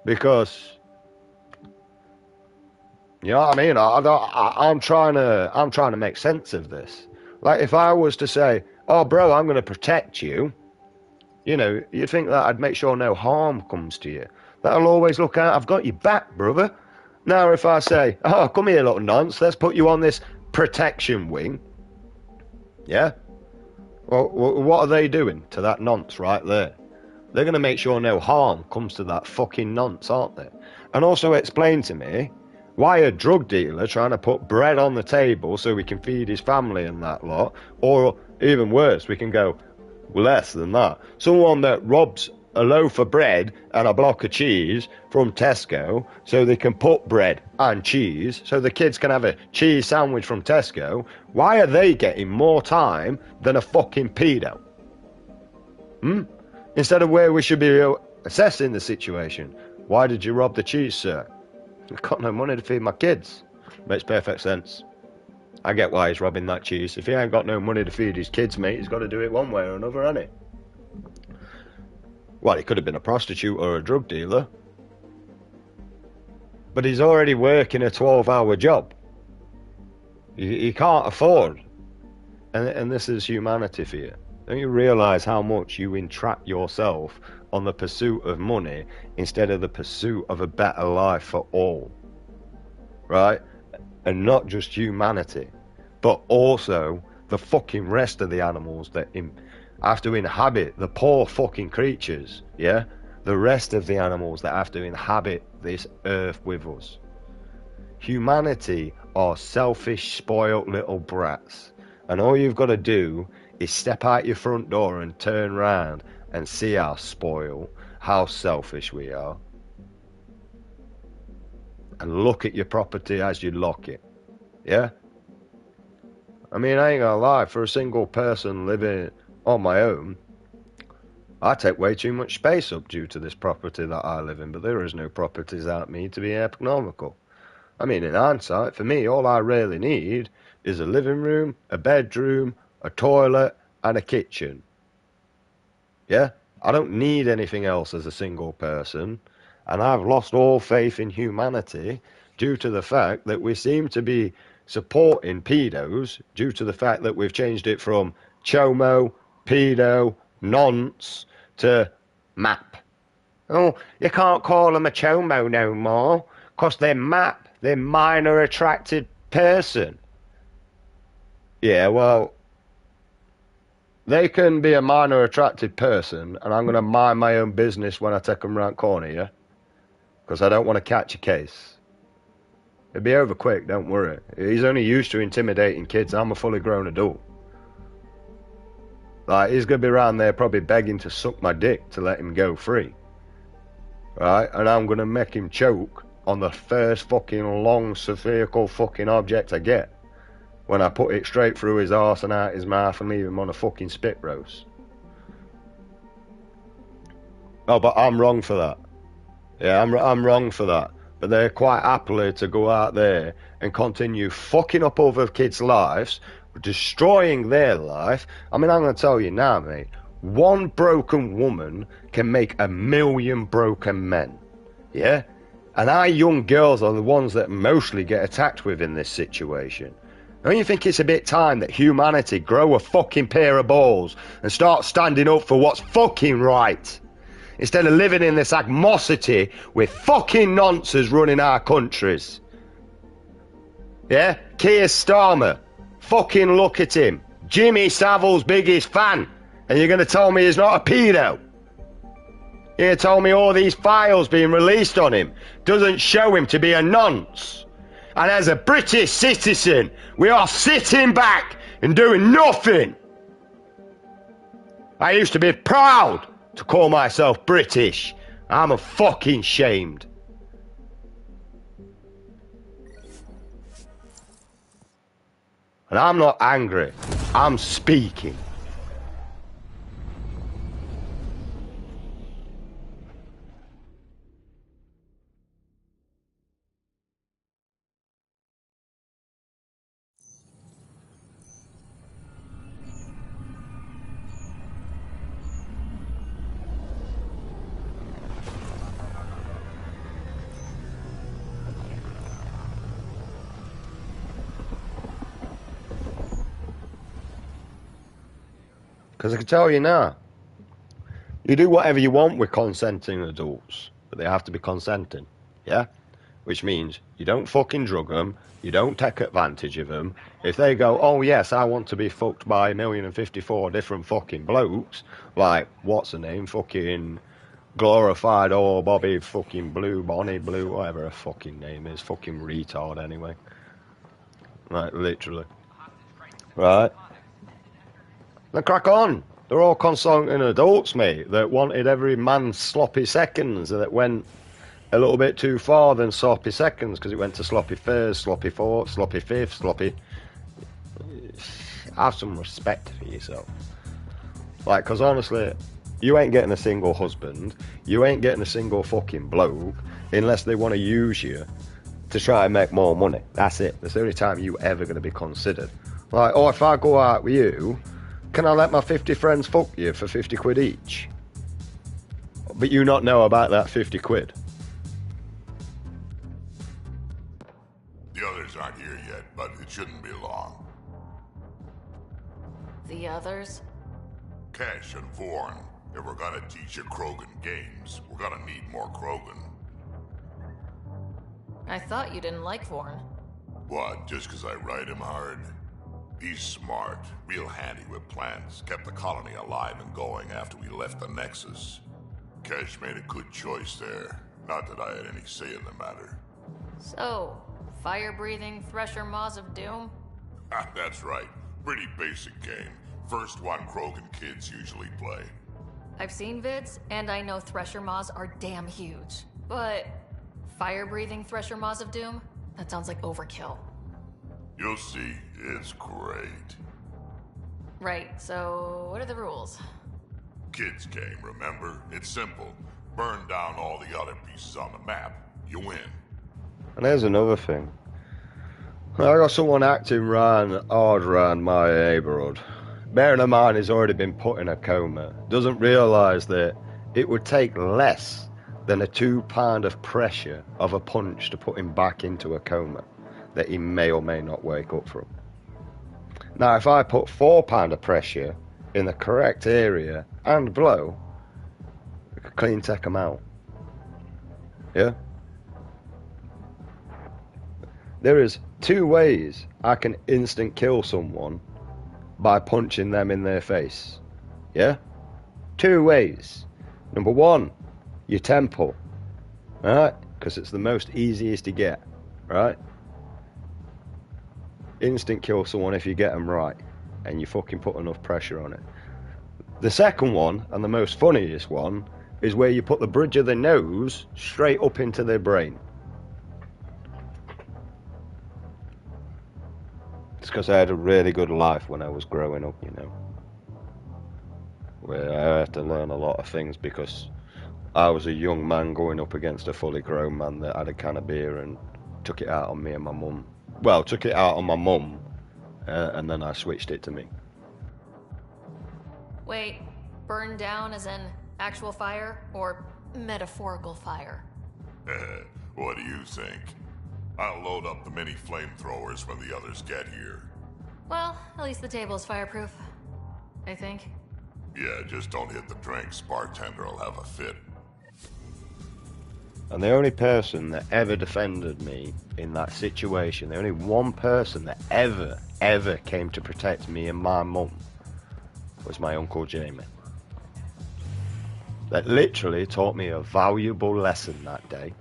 Because, you know what I mean? I'm trying to make sense of this. Like, if I was to say, oh, bro, I'm going to protect you, you know, you'd think that I'd make sure no harm comes to you. That I'll always look out, I've got your back, brother. Now, if I say, oh, come here, little nonce, let's put you on this protection wing. Yeah? Well, what are they doing to that nonce right there? They're going to make sure no harm comes to that fucking nonce, aren't they? And also explain to me why a drug dealer trying to put bread on the table so we can feed his family and that lot, or even worse, we can go less than that. Someone that robs a loaf of bread and a block of cheese from Tesco so they can put bread and cheese so the kids can have a cheese sandwich from Tesco. Why are they getting more time than a fucking pedo? Instead of where we should be assessing the situation. Why did you rob the cheese, sir? I've got no money to feed my kids. Makes perfect sense. I get why he's robbing that cheese. If he ain't got no money to feed his kids, mate, he's got to do it one way or another, hasn't he? Well, he could have been a prostitute or a drug dealer. But he's already working a 12-hour job. He can't afford. And this is humanity for you. Don't you realise how much you entrap yourself on the pursuit of money instead of the pursuit of a better life for all? Right? And not just humanity, but also the fucking rest of the animals that have to inhabit, the poor fucking creatures, yeah? The rest of the animals that have to inhabit this earth with us. Humanity are selfish, spoiled little brats. And all you've got to do is step out your front door and turn round and see how spoiled, how selfish we are. And look at your property as you lock it. Yeah? I mean, I ain't gonna lie, for a single person living on my own, I take way too much space up due to this property that I live in, but there is no properties out me to be economical. I mean, in hindsight, for me, all I really need is a living room, a bedroom, a toilet, and a kitchen. Yeah? I don't need anything else as a single person, and I've lost all faith in humanity due to the fact that we seem to be supporting pedos due to the fact that we've changed it from chomo, pedo, nonce to map. Oh, you can't call them a chomo no more, 'cause they're map, they're minor attracted person. Yeah, well, they can be a minor attracted person, and I'm going to mind my own business when I take them round corner, yeah? Because I don't want to catch a case. It'll be over quick, don't worry. He's only used to intimidating kids. I'm a fully grown adult. Like, he's going to be around there probably begging to suck my dick to let him go free. Right? And I'm going to make him choke on the first fucking long spherical fucking object I get. When I put it straight through his arse and out his mouth and leave him on a fucking spit roast. Oh, but I'm wrong for that. Yeah, I'm wrong for that. But they're quite happily to go out there and continue fucking up other kids' lives, destroying their life. I mean, I'm going to tell you now, mate, one broken woman can make 1,000,000 broken men. Yeah? And our young girls are the ones that mostly get attacked with in this situation. Don't you think it's a bit time that humanity grow a fucking pair of balls and start standing up for what's fucking right? Instead of living in this animosity with fucking nonsense running our countries. Yeah? Keir Starmer. Fucking look at him. Jimmy Savile's biggest fan. And you're going to tell me he's not a pedo? You're going to tell me all these files being released on him doesn't show him to be a nonce? And as a British citizen, we are sitting back and doing nothing. I used to be proud to call myself British. I'm a fucking shamed. And I'm not angry. I'm speaking. Because I can tell you now, you do whatever you want with consenting adults, but they have to be consenting, yeah? Which means you don't fucking drug them, you don't take advantage of them. If they go, oh yes, I want to be fucked by 1,054 different fucking blokes, like, what's the name, fucking glorified old Bobby fucking Blue, Bonnie Blue, whatever her fucking name is, fucking retard anyway. Like, literally. Right? Then crack on. They're all consenting adults, mate, that wanted every man's sloppy seconds, that went a little bit too far than sloppy seconds, because it went to sloppy first, sloppy fourth, sloppy fifth, sloppy... Have some respect for yourself. Like, because honestly, you ain't getting a single husband, you ain't getting a single fucking bloke, unless they want to use you to try and make more money. That's it. That's the only time you ever going to be considered. Like, oh, if I go out with you, can I let my 50 friends fuck you for 50 quid each? But you not know about that 50 quid. The others aren't here yet, but it shouldn't be long. The others? Cash and Vorn. If we're gonna teach you Krogan games, we're gonna need more Krogan. I thought you didn't like Vorn. What, just 'cause I ride him hard? He's smart, real handy with plans, kept the colony alive and going after we left the Nexus. Cash made a good choice there. Not that I had any say in the matter. So, fire-breathing Thresher Maws of Doom? That's right. Pretty basic game. First one Krogan kids usually play. I've seen vids, and I know Thresher Maws are damn huge. But fire-breathing Thresher Maws of Doom? That sounds like overkill. You'll see. It's great. Right, so what are the rules? Kids game, remember? It's simple. Burn down all the other pieces on the map. You win. And there's another thing. I got someone acting hard around my neighbourhood. Bearing in mind he's already been put in a coma. Doesn't realise that it would take less than a 2 pound of pressure of a punch to put him back into a coma that he may or may not wake up from. Now, if I put 4 pound of pressure in the correct area and blow, I could clean take him out. Yeah? There is 2 ways I can instant kill someone by punching them in their face. Yeah? 2 ways. Number 1, your temple. Right? Because it's the most easiest to get. Right? Instant kill someone if you get them right. And you fucking put enough pressure on it. The second one, and the most funniest one, is where you put the bridge of the nose straight up into their brain. It's because I had a really good life when I was growing up, you know. Where I had to learn a lot of things because I was a young man going up against a fully grown man that had a can of beer and took it out on me and my mum. Well, took it out on my mum, and then I switched it to me. Wait, burned down as in actual fire or metaphorical fire? What do you think? I'll load up the mini flamethrowers when the others get here. Well, at least the table's fireproof, I think. Yeah, just don't hit the drinks. Bartender will have a fit. And the only person that ever defended me in that situation, the only one person that ever came to protect me and my mum was my Uncle Jamie. That literally taught me a valuable lesson that day.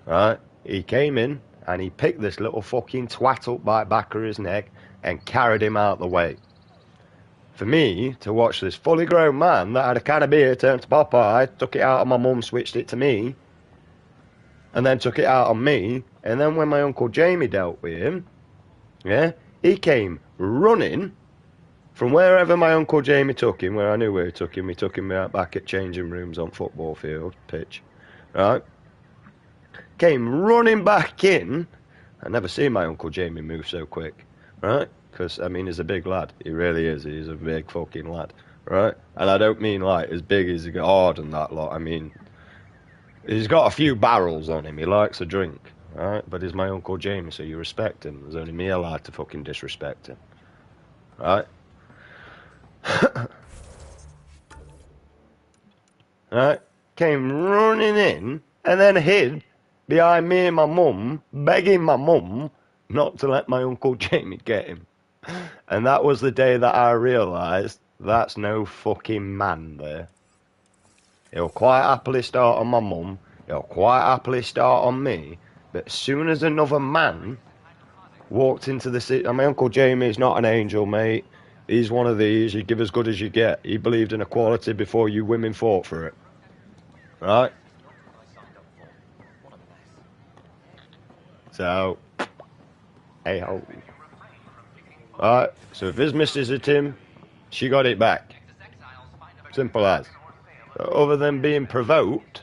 Right? He came in and he picked this little fucking twat up by the back of his neck and carried him out the way. For me to watch this fully grown man that had a can of beer turn to Popeye, took it out on my mum, switched it to me, and then took it out on me, and then when my Uncle Jamie dealt with him, yeah, he came running from wherever my Uncle Jamie took him, where I knew where he took him out back at changing rooms on football field, pitch, right? Came running back in. I never seen my Uncle Jamie move so quick, right? Because, I mean, he's a big lad. He really is. He's a big fucking lad, right? And I don't mean, like, as big as hard and that lot. I mean, he's got a few barrels on him. He likes a drink, right? But he's my Uncle Jamie, so you respect him. There's only me allowed to fucking disrespect him, right? Right? Came running in and then hid behind me and my mum, begging my mum not to let my Uncle Jamie get him. And that was the day that I realised that's no fucking man there. He'll quite happily start on my mum, he'll quite happily start on me, but as soon as another man walked into the city, and my Uncle Jamie's not an angel, mate. He's one of these, you give as good as you get. He believed in equality before you women fought for it. Right? So, hey ho. Alright, so if his missus hit him, she got it back. Simple as. So other than being provoked,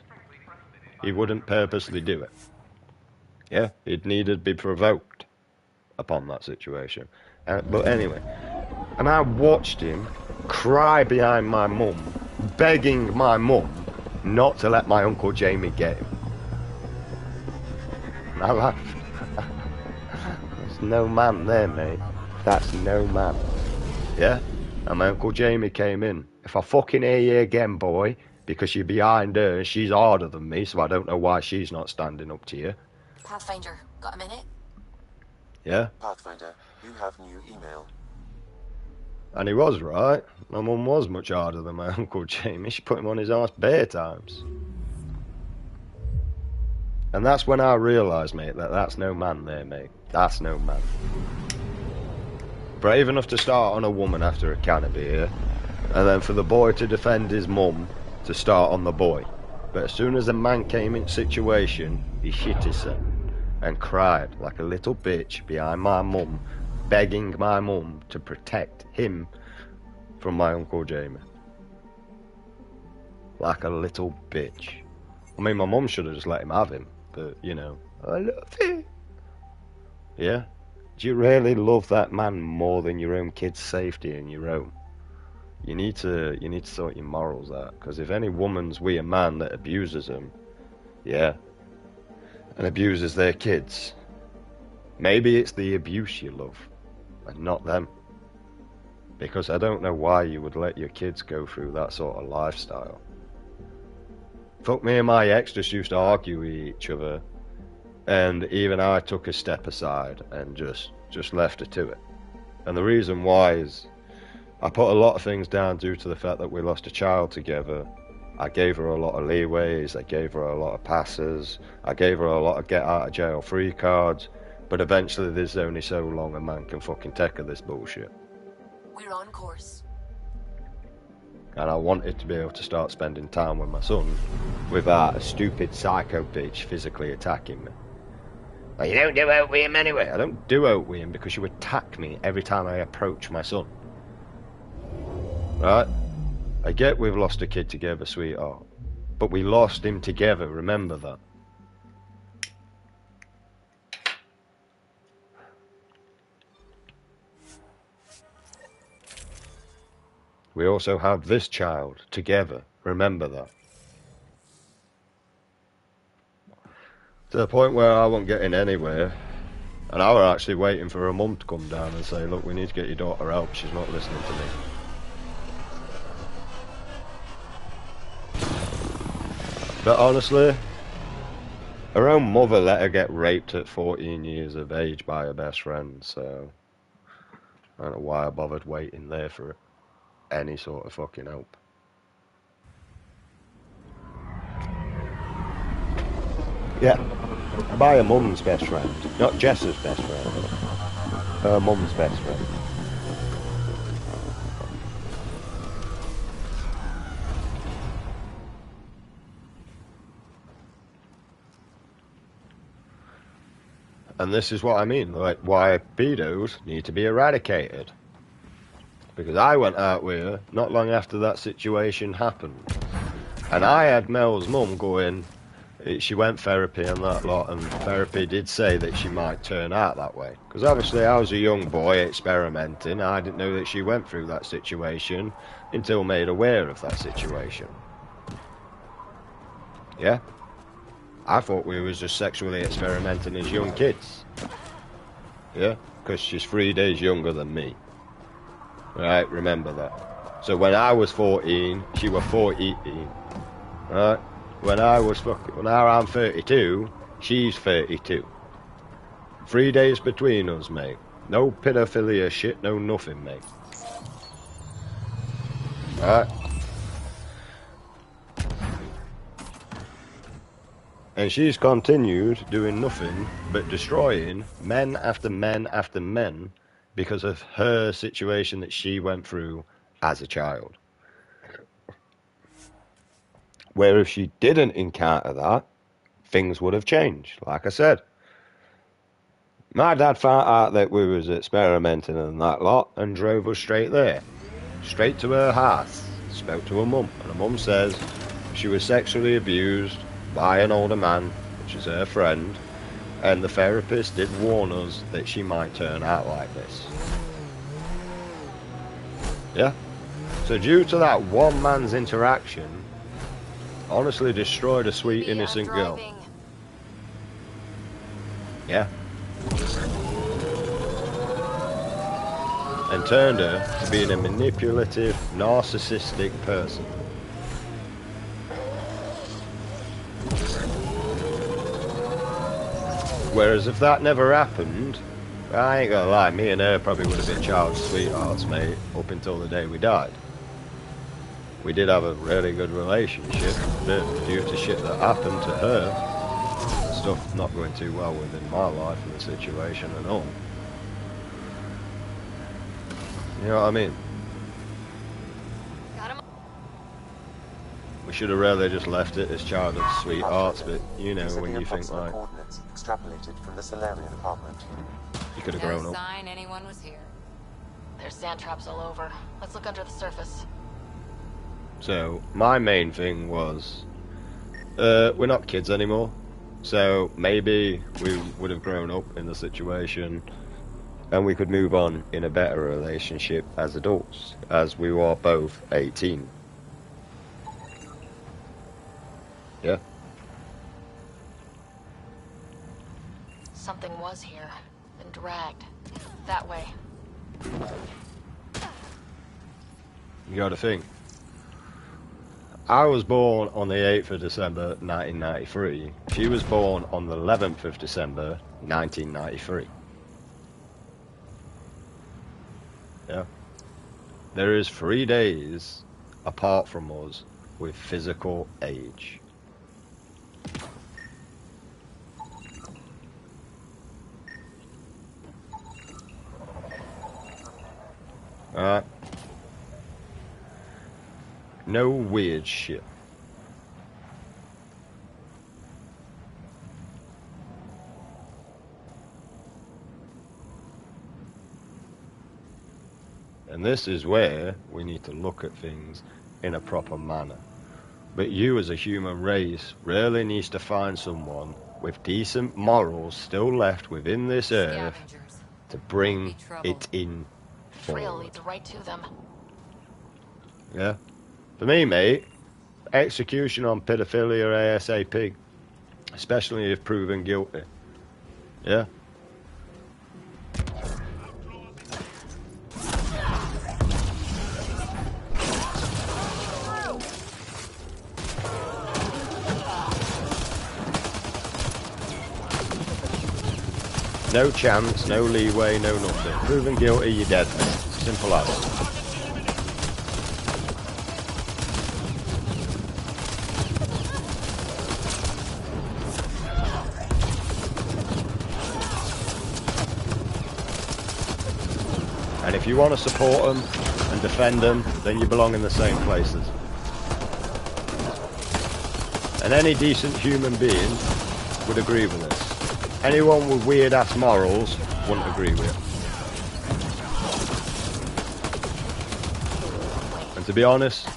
he wouldn't purposely do it. Yeah, he'd needed to be provoked upon that situation. But anyway, and I watched him cry behind my mum, begging my mum not to let my Uncle Jamie get him. And I laughed. There's no man there, mate. That's no man. Yeah? And my Uncle Jamie came in. If I fucking hear you again, boy, because you're behind her and she's harder than me, so I don't know why she's not standing up to you. Pathfinder, got a minute? Yeah? Pathfinder, you have new email. And he was right. My mum was much harder than my Uncle Jamie. She put him on his arse bare times. And that's when I realised, mate, that that's no man there, mate. That's no man. Brave enough to start on a woman after a can of beer, and then for the boy to defend his mum to start on the boy. But as soon as a man came in situation, he shit himself and cried like a little bitch behind my mum, begging my mum to protect him from my Uncle Jamie. Like a little bitch. I mean, my mum should have just let him have him, but, you know, I love him. Yeah? Do you really love that man more than your own kid's safety and your own? You need to sort your morals out, because if any woman's with a man that abuses them, yeah, and abuses their kids, maybe it's the abuse you love, and not them. Because I don't know why you would let your kids go through that sort of lifestyle. Fuck, me and my ex just used to argue with each other And even I took a step aside and just left her to it. And the reason why is I put a lot of things down due to the fact that we lost a child together. I gave her a lot of leeways, I gave her a lot of passes, I gave her a lot of get out of jail free cards, but eventually there's only so long a man can fucking take of this bullshit. We're on course. And I wanted to be able to start spending time with my son without a stupid psycho bitch physically attacking me. Like, you don't do out with him anyway. I don't do out with him because you attack me every time I approach my son. Right? I get we've lost a kid together, sweetheart. But we lost him together, remember that. We also have this child together, remember that. To the point where I wasn't getting anywhere. And I was actually waiting for her mum to come down and say, look, we need to get your daughter out, she's not listening to me. But honestly, her own mother let her get raped at 14 years of age by her best friend, so I don't know why I bothered waiting there for any sort of fucking help. Yeah, by her mum's best friend, not Jess's best friend, her mum's best friend. And this is what I mean, like why pedos need to be eradicated. Because I went out with her not long after that situation happened. And I had Mel's mum going, she went therapy and that lot, and therapy did say that she might turn out that way. Because obviously I was a young boy experimenting, I didn't know that she went through that situation until made aware of that situation. Yeah? I thought we was just sexually experimenting as young kids. Yeah? Because she's 3 days younger than me. Right, remember that. So when I was 14, she was 14. Right? When I'm 32, she's 32. 3 days between us, mate. No pedophilia shit, no nothing, mate. Right? And she's continued doing nothing but destroying men after men after men because of her situation that she went through as a child. Where if she didn't encounter that, things would have changed, like I said. My dad found out that we was experimenting and that lot and drove us straight there. Straight to her house. Spoke to her mum. And her mum says she was sexually abused by an older man, which is her friend, and the therapist did warn us that she might turn out like this. Yeah? So due to that one man's interaction, honestly destroyed a sweet innocent girl. Yeah. And turned her to being a manipulative, narcissistic person. Whereas if that never happened, I ain't gonna lie, me and her probably would have been child sweethearts, mate, up until the day we died. We did have a really good relationship, but due to shit that happened to her, stuff not going too well within my life and the situation and all. You know what I mean? We should have really just left it as childhood sweethearts, but you know when you think like coordinates extrapolated from the Solarian apartment. You could have grown up. Sign anyone was here. There's sand traps all over. Let's look under the surface. So my main thing was, we're not kids anymore, so maybe we would have grown up in the situation, and we could move on in a better relationship as adults, as we were both 18. Yeah. Something was here, then dragged. That way. You gotta think. I was born on the 8th of December 1993. She was born on the 11th of December 1993. Yeah. There is 3 days apart from us with physical age. Alright. No weird shit. And this is where we need to look at things in a proper manner. But you as a human race really needs to find someone with decent morals still left within this earth to bring it in Trail forward. leads right to them. Yeah. For me, mate, execution on pedophilia ASAP. Especially if proven guilty. Yeah. No chance, no leeway, no nothing. Proven guilty, you're dead, mate. Simple as. And if you want to support them and defend them, then you belong in the same places. And any decent human being would agree with this. Anyone with weird-ass morals wouldn't agree with it. And to be honest,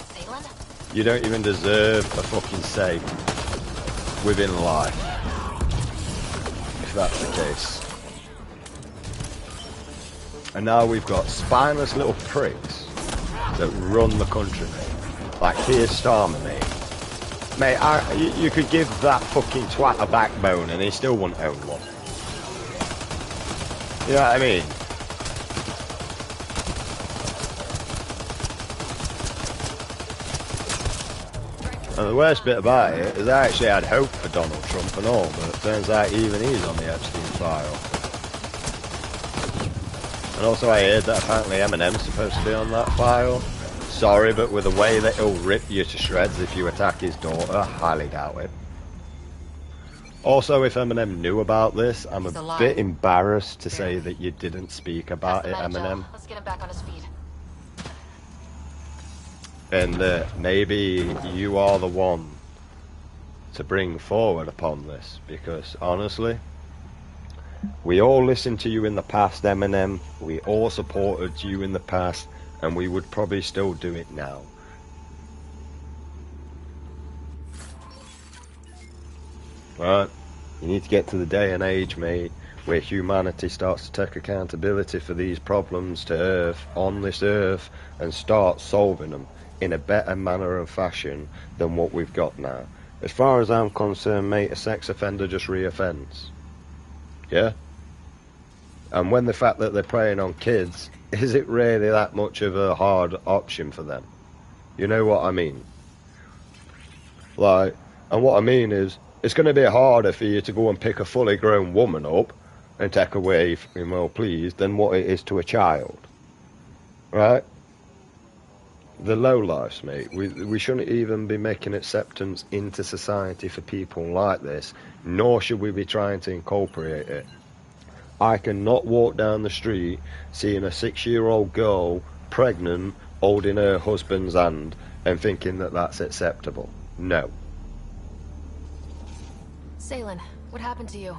you don't even deserve a fucking say within life, if that's the case. And now we've got spineless little pricks that run the country, mate. Like Keir Starmer, mate. Mate, you could give that fucking twat a backbone and he still wouldn't own one. You know what I mean? And the worst bit about it is I actually had hope for Donald Trump and all, but it turns out even he's on the Epstein file. And also I heard that apparently Eminem's supposed to be on that file. Sorry, but with the way that he'll rip you to shreds if you attack his daughter, I highly doubt it. Also, if Eminem knew about this, I'm a bit embarrassed to say that you didn't speak about it, Eminem. Let's get him back on his feet. And maybe you are the one to bring forward upon this, because honestly, we all listened to you in the past, Eminem. We all supported you in the past, and we would probably still do it now. Right? You need to get to the day and age, mate, where humanity starts to take accountability for these problems to Earth, on this Earth, and start solving them in a better manner and fashion than what we've got now. As far as I'm concerned, mate, a sex offender just re-offends. Yeah? And when the fact that they're preying on kids, is it really that much of a hard option for them? You know what I mean? Like, and what I mean is, it's going to be harder for you to go and pick a fully grown woman up and take away, well pleased, than what it is to a child. Right? The lowlifes, mate. We shouldn't even be making acceptance into society for people like this, nor should we be trying to incorporate it. I cannot walk down the street seeing a 6-year-old girl pregnant holding her husband's hand and thinking that that's acceptable. No. Salen, what happened to you?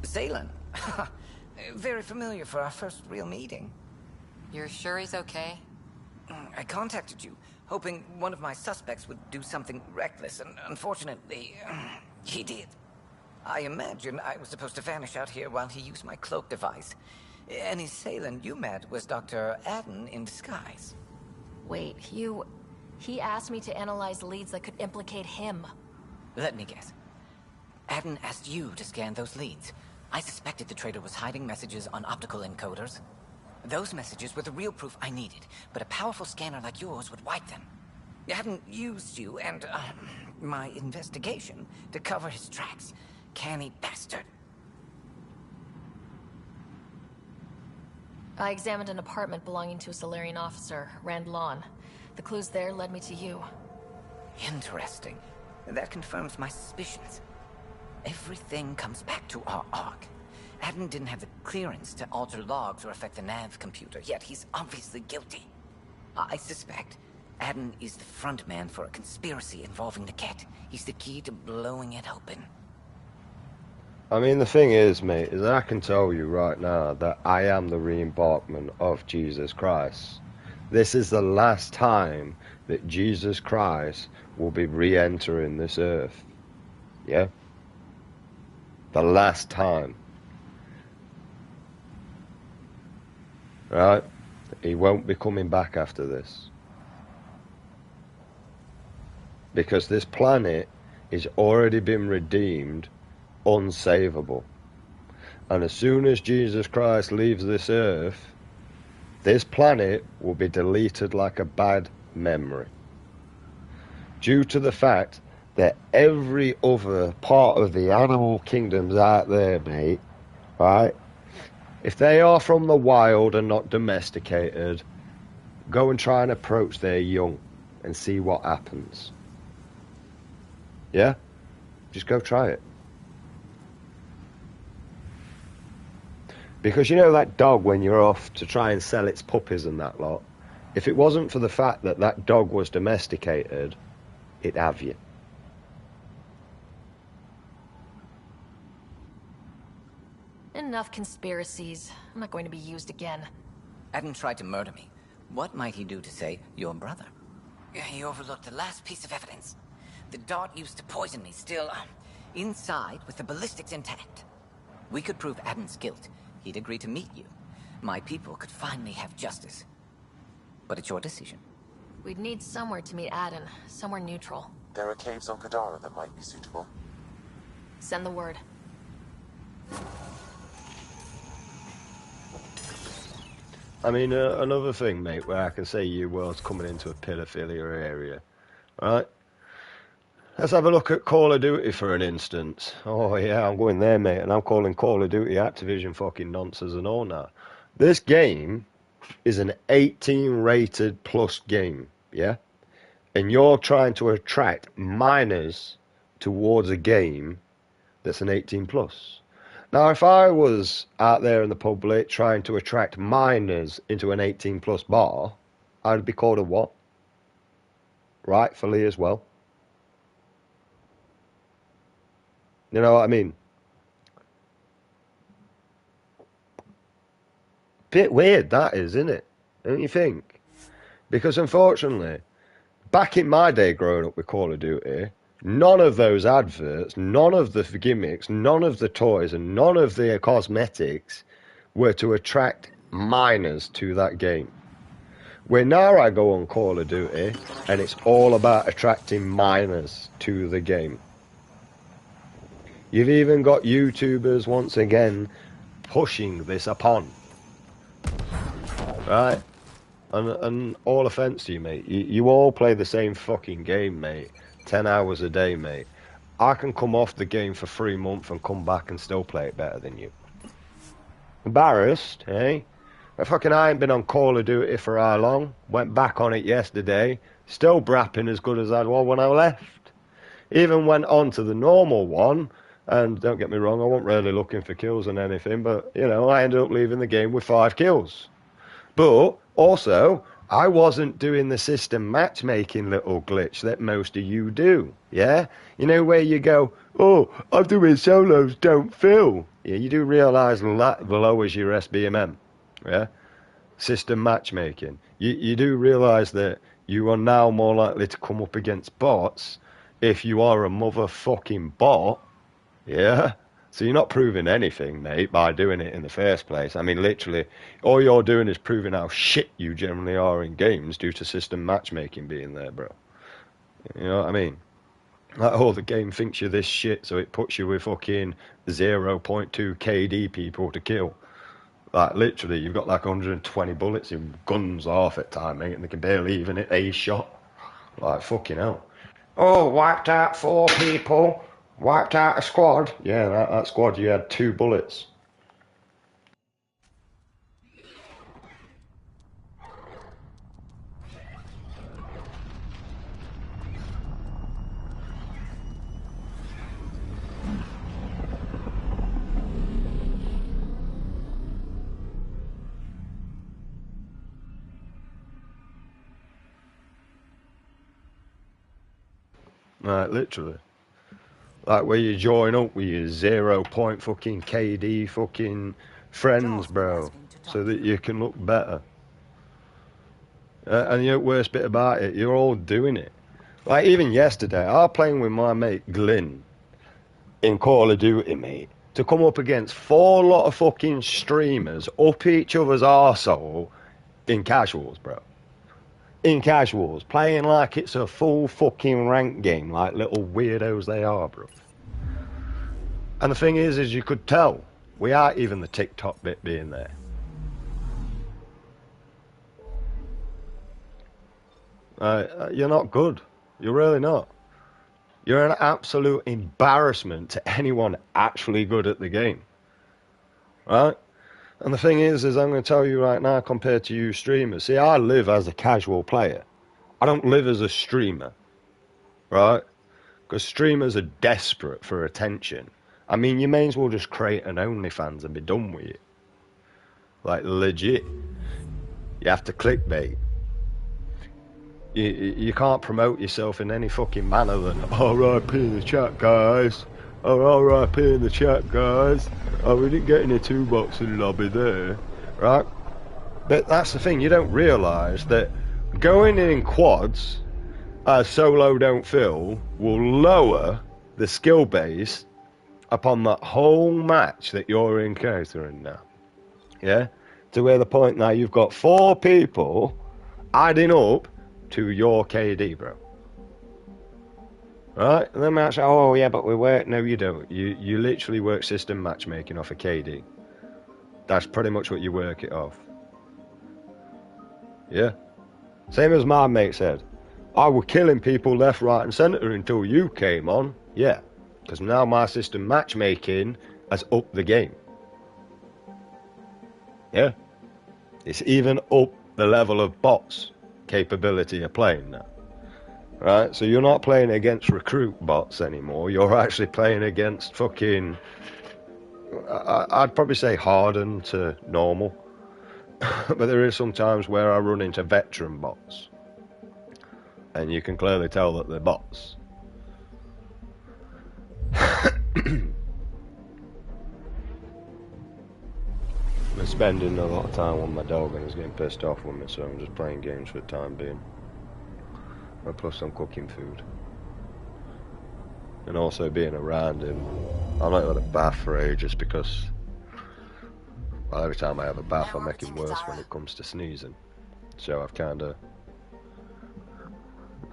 Salen? Very familiar for our first real meeting. You're sure he's okay? I contacted you, hoping one of my suspects would do something reckless, and unfortunately, he did. I imagine I was supposed to vanish out here while he used my cloak device. Any Salen you met was Dr. Adden in disguise. Wait, he asked me to analyze leads that could implicate him. Let me guess. Adden asked you to scan those leads. I suspected the traitor was hiding messages on optical encoders. Those messages were the real proof I needed, but a powerful scanner like yours would wipe them. Hadn't used you and my investigation to cover his tracks. Canny bastard. I examined an apartment belonging to a Solarian officer, Rand Lawn. The clues there led me to you. Interesting. That confirms my suspicions. Everything comes back to our arc. Adam didn't have the clearance to alter logs or affect the nav computer, yet he's obviously guilty. I suspect Adam is the front man for a conspiracy involving the Ket. He's the key to blowing it open. I mean, the thing is, mate, is I can tell you right now that I am the re-embarkment of Jesus Christ. This is the last time that Jesus Christ will be re-entering this earth. Yeah? The last time. Right? He won't be coming back after this. Because this planet has already been redeemed unsavable. And as soon as Jesus Christ leaves this earth, this planet will be deleted like a bad memory. Due to the fact that every other part of the animal kingdoms out there, mate, right? If they are from the wild and not domesticated, go and try and approach their young and see what happens. Yeah? Just go try it. Because you know that dog, when you're off to try and sell its puppies and that lot, if it wasn't for the fact that that dog was domesticated, it'd have you. Enough conspiracies. I'm not going to be used again. Adam tried to murder me. What might he do to say, your brother? He overlooked the last piece of evidence. The dart used to poison me still inside with the ballistics intact. We could prove Adam's guilt. He'd agree to meet you. My people could finally have justice. But it's your decision. We'd need somewhere to meet Aden, somewhere neutral. There are caves on Kadara that might be suitable. Send the word. I mean, another thing, mate, where I can say your world's coming into a pedophilia area, right? Let's have a look at Call of Duty for an instance. Oh yeah, I'm going there, mate, and I'm calling Call of Duty Activision fucking nonsense and all now. This game is an 18 rated plus game, yeah? And you're trying to attract minors towards a game that's an 18 plus. Now, if I was out there in the public trying to attract minors into an 18 plus bar, I'd be called a what? Rightfully as well. You know what I mean? Bit weird that is, isn't it? Don't you think? Because unfortunately, back in my day growing up with Call of Duty, none of those adverts, none of the gimmicks, none of the toys, and none of the cosmetics were to attract minors to that game. Where now I go on Call of Duty, and it's all about attracting minors to the game. You've even got YouTubers, once again, pushing this upon. Right? And all offence to you, mate. You all play the same fucking game, mate. 10 hours a day, mate. I can come off the game for 3 months and come back and still play it better than you. Embarrassed, eh? I ain't been on Call of Duty for how long? Went back on it yesterday. Still brapping as good as I was when I left. Even went on to the normal one. And don't get me wrong, I wasn't really looking for kills and anything, but, you know, I ended up leaving the game with 5 kills. But, also, I wasn't doing the system matchmaking little glitch that most of you do, yeah? You know, where you go, oh, I'm doing solos, don't fill. Yeah, you do realise that lowers your SBMM, yeah? System matchmaking. You do realise that you are now more likely to come up against bots if you are a motherfucking bot. Yeah, so you're not proving anything, mate, by doing it in the first place. I mean, literally, all you're doing is proving how shit you generally are in games due to system matchmaking being there, bro. You know what I mean? Like, oh, the game thinks you're this shit, so it puts you with fucking 0.2 KD people to kill. Like, literally, you've got like 120 bullets in guns half at time, mate, and they can barely even hit a shot. Like, fucking hell. Oh, wiped out 4 people. Wiped out a squad. Yeah, that squad, you had 2 bullets. Like, literally. Like, where you join up with your 0 point fucking KD fucking friends, bro. So that you can look better. And the worst bit about it, you're all doing it. Like, even yesterday, I was playing with my mate Glyn in Call of Duty, mate, to come up against 4 lot of fucking streamers up each other's arsehole in casuals, bro. In casuals, playing like it's a full fucking rank game, like little weirdos they are, bro. And the thing is you could tell, we aren't even the TikTok bit being there. You're not good. You're really not. You're an absolute embarrassment to anyone actually good at the game. Right? And the thing is I'm going to tell you right now, compared to you streamers, see, I live as a casual player. I don't live as a streamer. Right? Because streamers are desperate for attention. I mean, you may as well just create an OnlyFans and be done with it. Like, legit. You have to clickbait. You can't promote yourself in any fucking manner than RIP in the chat, guys. Oh, RIP in the chat, guys. Oh, we didn't get in a 2-box in the lobby there. Right? But that's the thing, you don't realise that going in quads as solo don't fill will lower the skill base upon that whole match that you're encountering now. Yeah? To where the point now you've got 4 people adding up to your KD, bro. Right? And then match, oh yeah, but we work. No, you don't. You literally work system matchmaking off a KD. That's pretty much what you work it off. Yeah? Same as my mate said. I was killing people left, right and centre until you came on. Yeah. Because now my system matchmaking has upped the game. Yeah? It's even up the level of bots capability of playing now. Right? So you're not playing against recruit bots anymore. You're actually playing against fucking... I'd probably say hardened to normal. But there is some times where I run into veteran bots. And you can clearly tell that they're bots. I'm spending a lot of time with my dog and he's getting pissed off with me, so I'm just playing games for the time being. And plus I'm cooking food. And also being around him. I've not had a bath for ages because, well, every time I have a bath I make him worse when it comes to sneezing. So I've kind of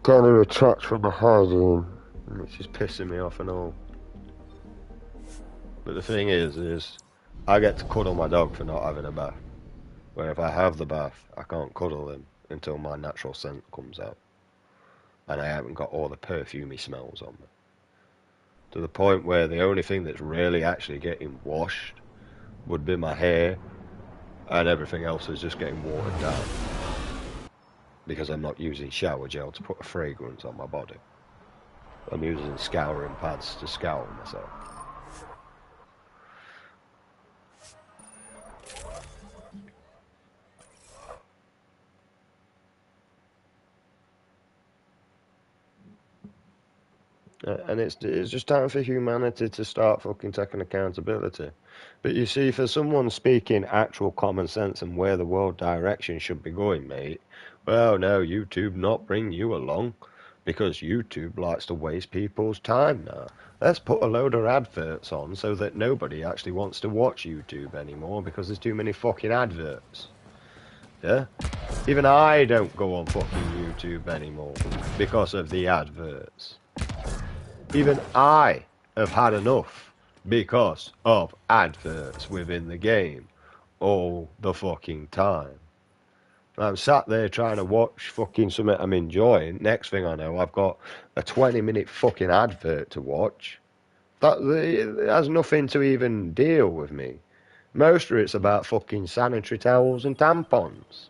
retract from the hygiene, which is pissing me off and all. But the thing is I get to cuddle my dog for not having a bath. Where if I have the bath, I can't cuddle him until my natural scent comes out. And I haven't got all the perfumey smells on me. To the point where the only thing that's really actually getting washed would be my hair, and everything else is just getting watered down. Because I'm not using shower gel to put a fragrance on my body. I'm using scouring pads to scour myself. And it's just time for humanity to start fucking taking accountability. But you see, for someone speaking actual common sense and where the world direction should be going, mate, well, no, YouTube not bring you along. Because YouTube likes to waste people's time now. Let's put a load of adverts on so that nobody actually wants to watch YouTube anymore because there's too many fucking adverts. Yeah? Even I don't go on fucking YouTube anymore because of the adverts. Even I have had enough because of adverts within the game all the fucking time. I'm sat there trying to watch fucking something I'm enjoying. Next thing I know, I've got a 20-minute fucking advert to watch. That it has nothing to even deal with me. Most of it's about fucking sanitary towels and tampons.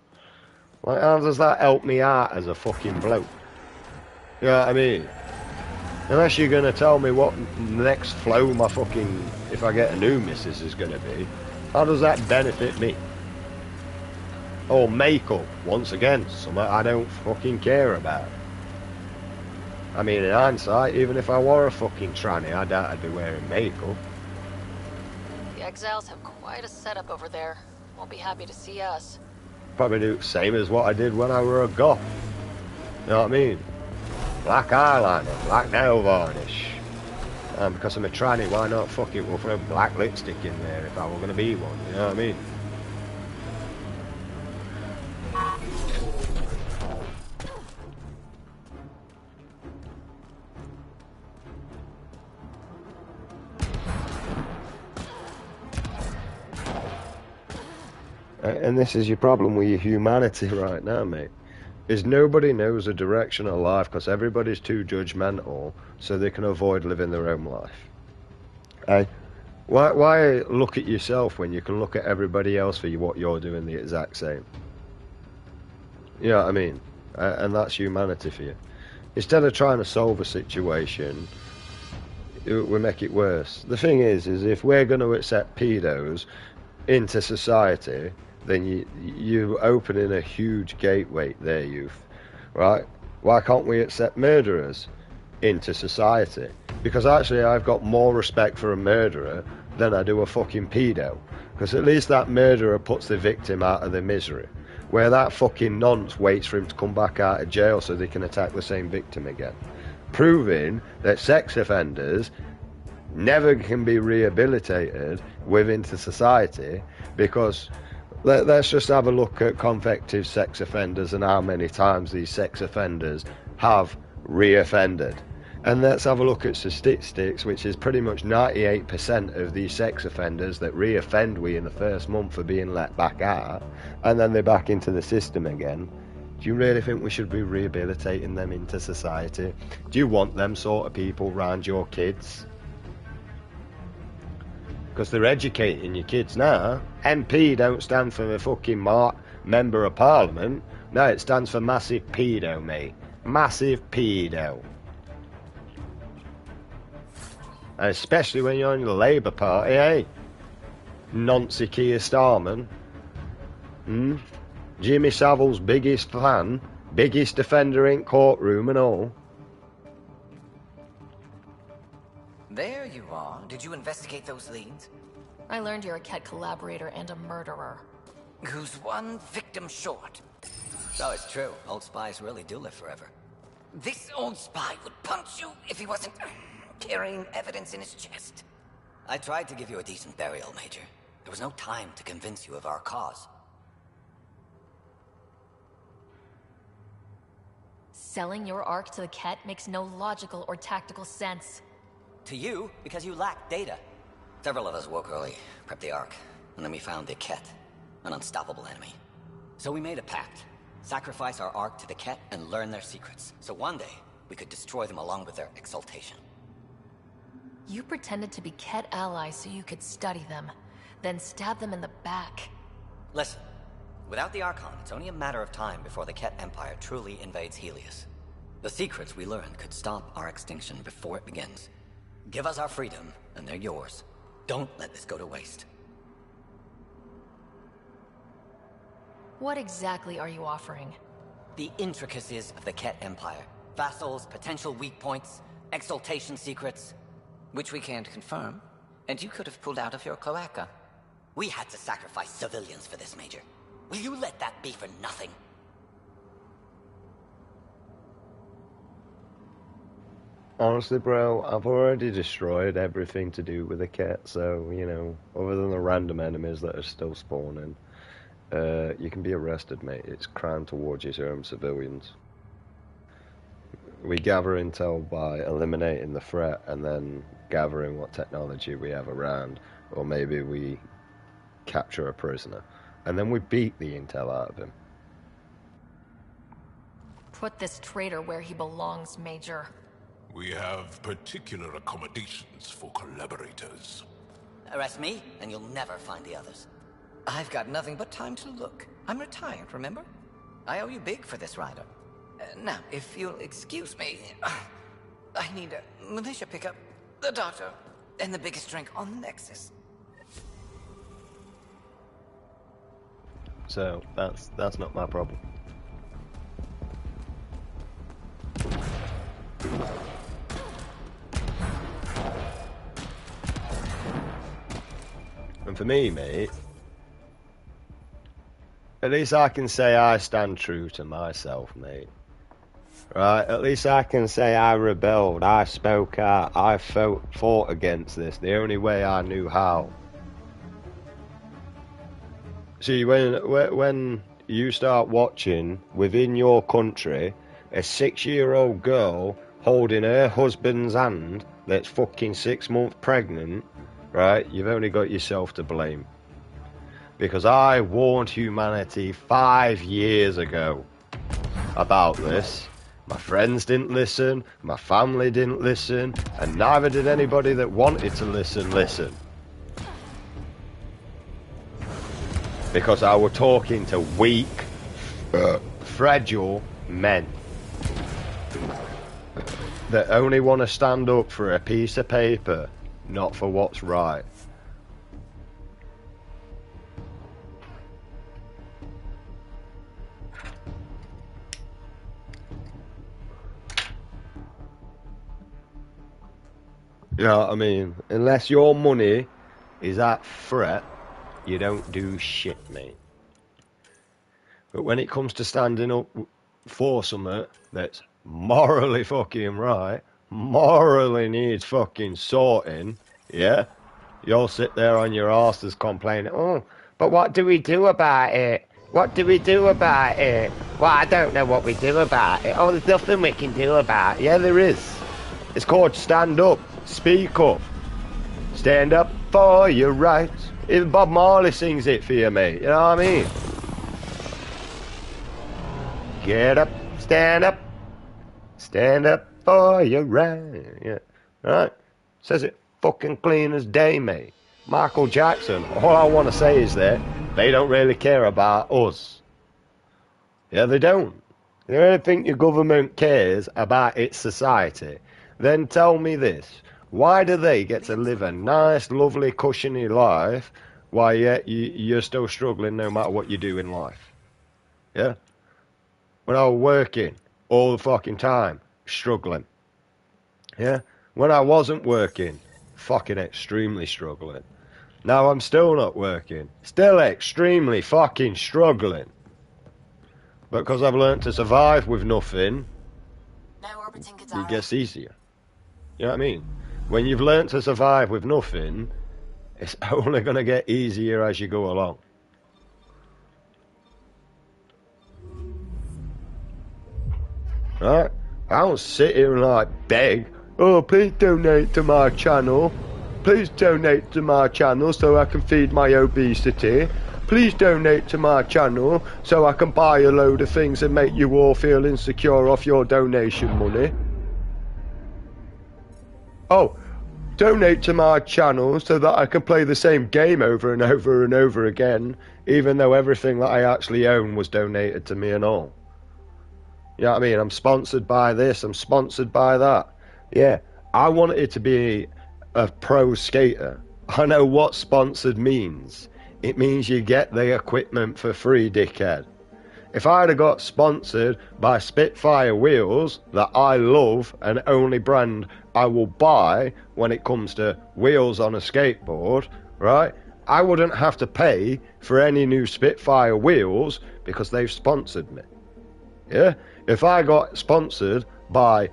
Like, how does that help me out as a fucking bloke? You know what I mean? Unless you're going to tell me what next flow my fucking, if I get a new missus, is going to be. How does that benefit me? Or makeup, once again, something I don't fucking care about. I mean, in hindsight, even if I were a fucking tranny, I doubt I'd be wearing makeup. The exiles have quite a setup over there. Won't be happy to see us. Probably do the same as what I did when I were a goth. You know what I mean? Black eyeliner, black nail varnish. Because I'm a tranny, why not? Fuck it, we'll throw black lipstick in there if I were going to be one. You know what I mean? And this is your problem with your humanity right now, mate. Is nobody knows the direction of life because everybody's too judgmental so they can avoid living their own life. Hey, why look at yourself when you can look at everybody else for what you're doing the exact same? You know what I mean? And that's humanity for you. Instead of trying to solve a situation, we make it worse. The thing is if we're going to accept pedos into society, then you opening a huge gateway there, youth. Right? Why can't we accept murderers into society? Because actually I've got more respect for a murderer than I do a fucking pedo. Because at least that murderer puts the victim out of their misery. Where that fucking nonce waits for him to come back out of jail so they can attack the same victim again. Proving that sex offenders never can be rehabilitated within society, because let's just have a look at convicted sex offenders and how many times these sex offenders have reoffended. And let's have a look at statistics, which is pretty much 98% of these sex offenders that reoffend in the first month are being let back out, and then they're back into the system again. Do you really think we should be rehabilitating them into society? Do you want them sort of people around your kids? Because they're educating your kids now. MP don't stand for a fucking member of parliament. No, it stands for massive pedo, mate. Massive pedo. And especially when you're in the Labour Party, eh? Nancy Keir Starmer. Jimmy Savile's biggest fan. Biggest defender in courtroom and all. There you are. Did you investigate those leads? I learned you're a Ket collaborator and a murderer. Who's one victim short? So it's true. Old spies really do live forever. This old spy would punch you if he wasn't carrying evidence in his chest. I tried to give you a decent burial, Major. There was no time to convince you of our cause. Selling your Ark to the Ket makes no logical or tactical sense. To you, because you lack data. Several of us woke early, prepped the Ark, and then we found the Ket, an unstoppable enemy. So we made a pact. Sacrifice our Ark to the Ket and learn their secrets, so one day we could destroy them along with their exaltation. You pretended to be Ket allies so you could study them, then stab them in the back. Listen, without the Archon, it's only a matter of time before the Ket Empire truly invades Helios. The secrets we learned could stop our extinction before it begins. Give us our freedom, and they're yours. Don't let this go to waste. What exactly are you offering? The intricacies of the Ket Empire. Vassals, potential weak points, exaltation secrets. Which we can't confirm. And you could have pulled out of your cloaca. We had to sacrifice civilians for this, Major. Will you let that be for nothing? Honestly, bro, I've already destroyed everything to do with the Ket, so, you know, other than the random enemies that are still spawning, you can be arrested, mate. It's crime towards your own civilians. We gather intel by eliminating the threat and then gathering what technology we have around, or maybe we capture a prisoner, and then we beat the intel out of him. put this traitor where he belongs, Major. We have particular accommodations for collaborators. Arrest me, and you'll never find the others. I've got nothing but time to look. I'm retired, remember? I owe you big for this, Ryder. Now, if you'll excuse me, I need a militia pickup, the doctor, and the biggest drink on the Nexus. So that's not my problem. And for me, mate, at least I can say I stand true to myself, mate. Right? At least I can say I rebelled, I spoke out, I fought against this the only way I knew how. See, when you start watching within your country a 6-year-old girl holding her husband's hand that's fucking 6 months pregnant, right, you've only got yourself to blame. Because I warned humanity 5 years ago about this. My friends didn't listen, my family didn't listen, and neither did anybody that wanted to listen. Because I was talking to weak, fragile men that only want to stand up for a piece of paper, not for what's right. You know what I mean? Unless your money is at threat, you don't do shit, mate. But when it comes to standing up for something that's morally fucking right, morally needs fucking sorting, yeah? You'll sit there on your arses complaining, oh, but what do we do about it? What do we do about it? Well, I don't know what we do about it. Oh, there's nothing we can do about it. Yeah, there is. It's called stand up, speak up. Stand up for your rights. Even Bob Marley sings it for you, mate. You know what I mean? Get up, stand up. Stand up for your rights. Yeah. Right? Says it fucking clean as day, mate. Michael Jackson, all I want to say is that they don't really care about us. Yeah, they don't. They really think your government cares about its society. Then tell me this. Why do they get to live a nice, lovely, cushiony life while yet you're still struggling no matter what you do in life? Yeah? When I was working all the fucking time, struggling. Yeah? When I wasn't working, fucking extremely struggling. Now I'm still not working, still extremely fucking struggling. But because I've learnt to survive with nothing, it gets easier. You know what I mean? When you've learnt to survive with nothing, it's only going to get easier as you go along. Right? I don't sit here and like beg, oh, please donate to my channel. Please donate to my channel so I can feed my obesity. Please donate to my channel so I can buy a load of things and make you all feel insecure off your donation money. Oh, donate to my channel so that I can play the same game over and over and over again, even though everything that I actually own was donated to me and all. You know what I mean? I'm sponsored by this, I'm sponsored by that. Yeah, I wanted to be a pro skater. I know what sponsored means. It means you get the equipment for free, dickhead. If I'd have got sponsored by Spitfire wheels that I love and only brand I will buy when it comes to wheels on a skateboard, right? I wouldn't have to pay for any new Spitfire wheels because they've sponsored me. Yeah? If I got sponsored by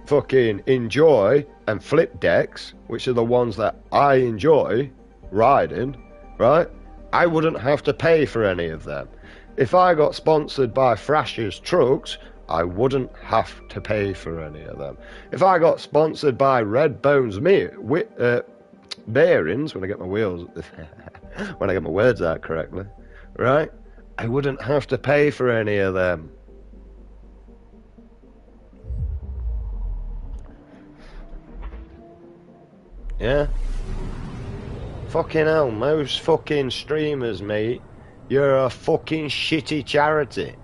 fucking Enjoy and Flip Decks, which are the ones that I enjoy riding, right? I wouldn't have to pay for any of them. If I got sponsored by Thrasher's Trucks, I wouldn't have to pay for any of them. If I got sponsored by Redbone's Bearings, when I get my wheels, when I get my words out correctly, right? I wouldn't have to pay for any of them. Yeah? Fucking hell, most fucking streamers, mate, you're a fucking shitty charity.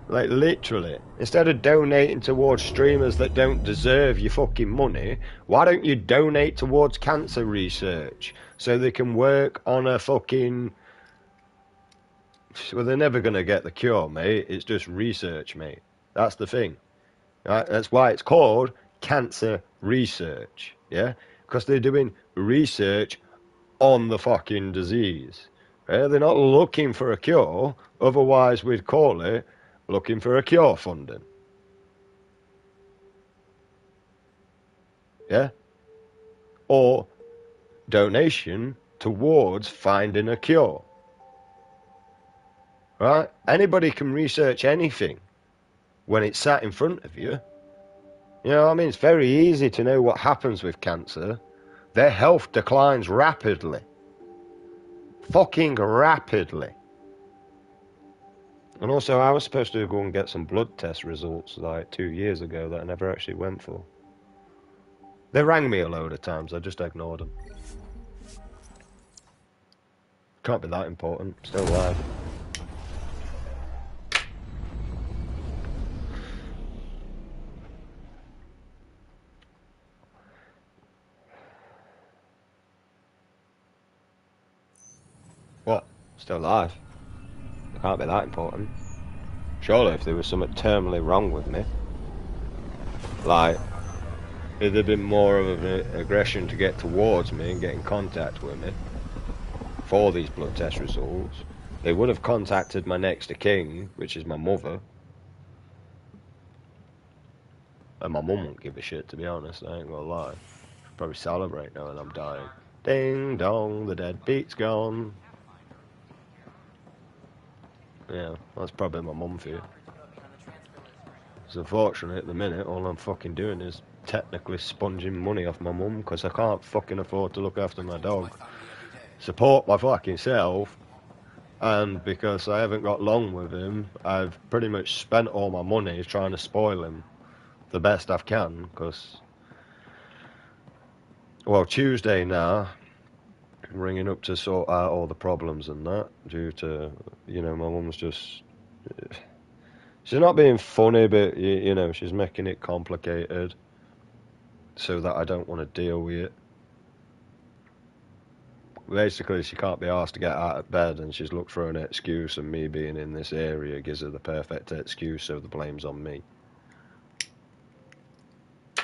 Like, literally. Instead of donating towards streamers that don't deserve your fucking money, why don't you donate towards cancer research so they can work on a fucking... Well, they're never going to get the cure, mate. It's just research, mate. That's the thing. Right? That's why it's called cancer research, yeah? Because they're doing research on the fucking disease. Yeah? They're not looking for a cure, otherwise we'd call it looking for a cure funding. Yeah? Or donation towards finding a cure. Right? Anybody can research anything when it's sat in front of you. You know what I mean? It's very easy to know what happens with cancer. Their health declines rapidly. Fucking rapidly. And also, I was supposed to go and get some blood test results like 2 years ago that I never actually went for. They rang me a load of times, I just ignored them. Can't be that important, still alive. What? Still alive? It can't be that important. Surely if there was something terminally wrong with me, like, if there'd been more of an aggression to get towards me and get in contact with me for these blood test results, they would have contacted my next of kin, which is my mother. And my mum won't give a shit, to be honest, I ain't gonna lie. She'll probably celebrate now that I'm dying. Ding dong, the dead beat's gone. Yeah, that's probably my mum for you. It's unfortunate at the minute, all I'm fucking doing is technically sponging money off my mum, because I can't fucking afford to look after my dog. Support my fucking self, and because I haven't got long with him, I've pretty much spent all my money trying to spoil him the best I can, because... Well, Tuesday now, I'm ringing up to sort out all the problems and that, due to, you know, my mum's just... She's not being funny, but, you know, she's making it complicated so that I don't want to deal with it. Basically, she can't be asked to get out of bed, and she's looked for an excuse, and me being in this area gives her the perfect excuse, so the blame's on me.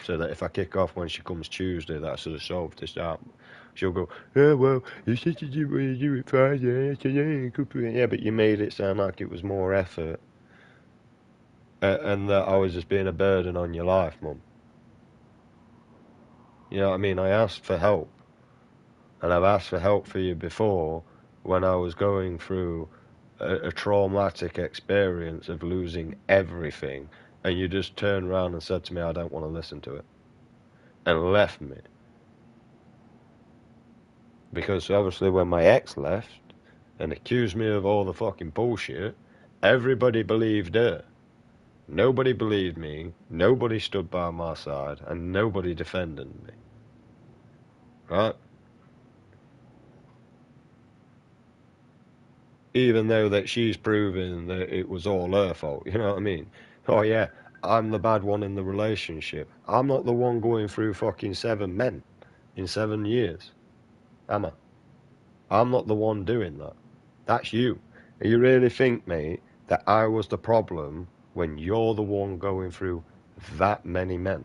So that if I kick off when she comes Tuesday, that sort of solved this out. She'll go, oh, well, you said you didn't want to do it Friday. Yeah, but you made it sound like it was more effort. And that I was just being a burden on your life, Mum. You know what I mean? I asked for help. And I've asked for help for you before when I was going through a traumatic experience of losing everything. And you just turned around and said to me, I don't want to listen to it. And left me. Because obviously when my ex left and accused me of all the fucking bullshit, everybody believed her. Nobody believed me, nobody stood by my side, and nobody defended me. Right? Even though that she's proven that it was all her fault, you know what I mean? Oh yeah, I'm the bad one in the relationship. I'm not the one going through fucking 7 men in 7 years, am I? I'm not the one doing that. That's you. And you really think, mate, that I was the problem when you're the one going through that many men?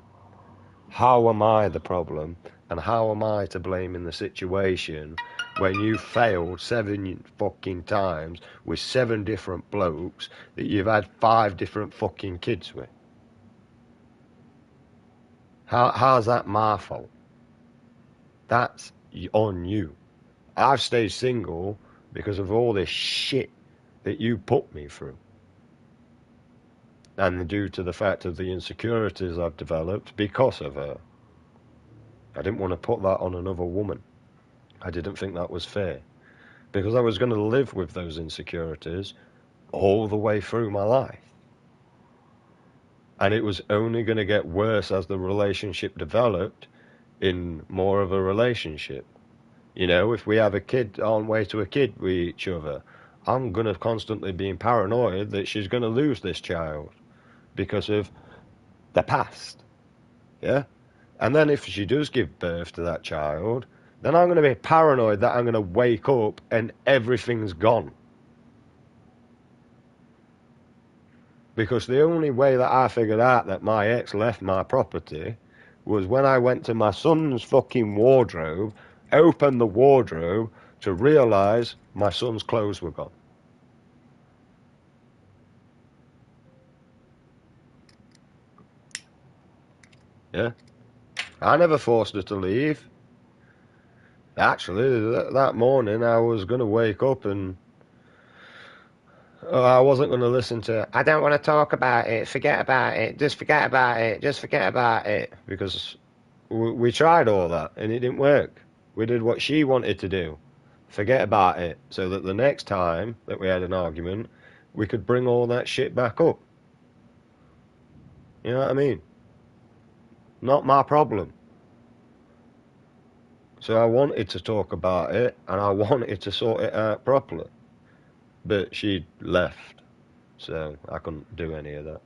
How am I the problem, and how am I to blame in the situation when you failed 7 fucking times with 7 different blokes that you've had 5 different fucking kids with? How's that my fault? That's on you. I've stayed single because of all this shit that you put me through. And due to the fact of the insecurities I've developed because of her. I didn't want to put that on another woman. I didn't think that was fair. Because I was going to live with those insecurities all the way through my life. And it was only going to get worse as the relationship developed in more of a relationship. You know, if we have a kid on way to a kid with each other, I'm going to constantly be paranoid that she's going to lose this child because of the past. Yeah? And then if she does give birth to that child, then I'm going to be paranoid that I'm going to wake up and everything's gone. Because the only way that I figured out that my ex left my property was when I went to my son's fucking wardrobe, opened the wardrobe to realise my son's clothes were gone. Yeah? I never forced her to leave. Actually, that morning I was going to wake up and I wasn't going to listen to, I don't want to talk about it, forget about it, just forget about it, just forget about it. Because we tried all that and it didn't work. We did what she wanted to do. Forget about it. So that the next time that we had an argument, we could bring all that shit back up. You know what I mean? Not my problem. So I wanted to talk about it and I wanted to sort it out properly. But she left. So I couldn't do any of that.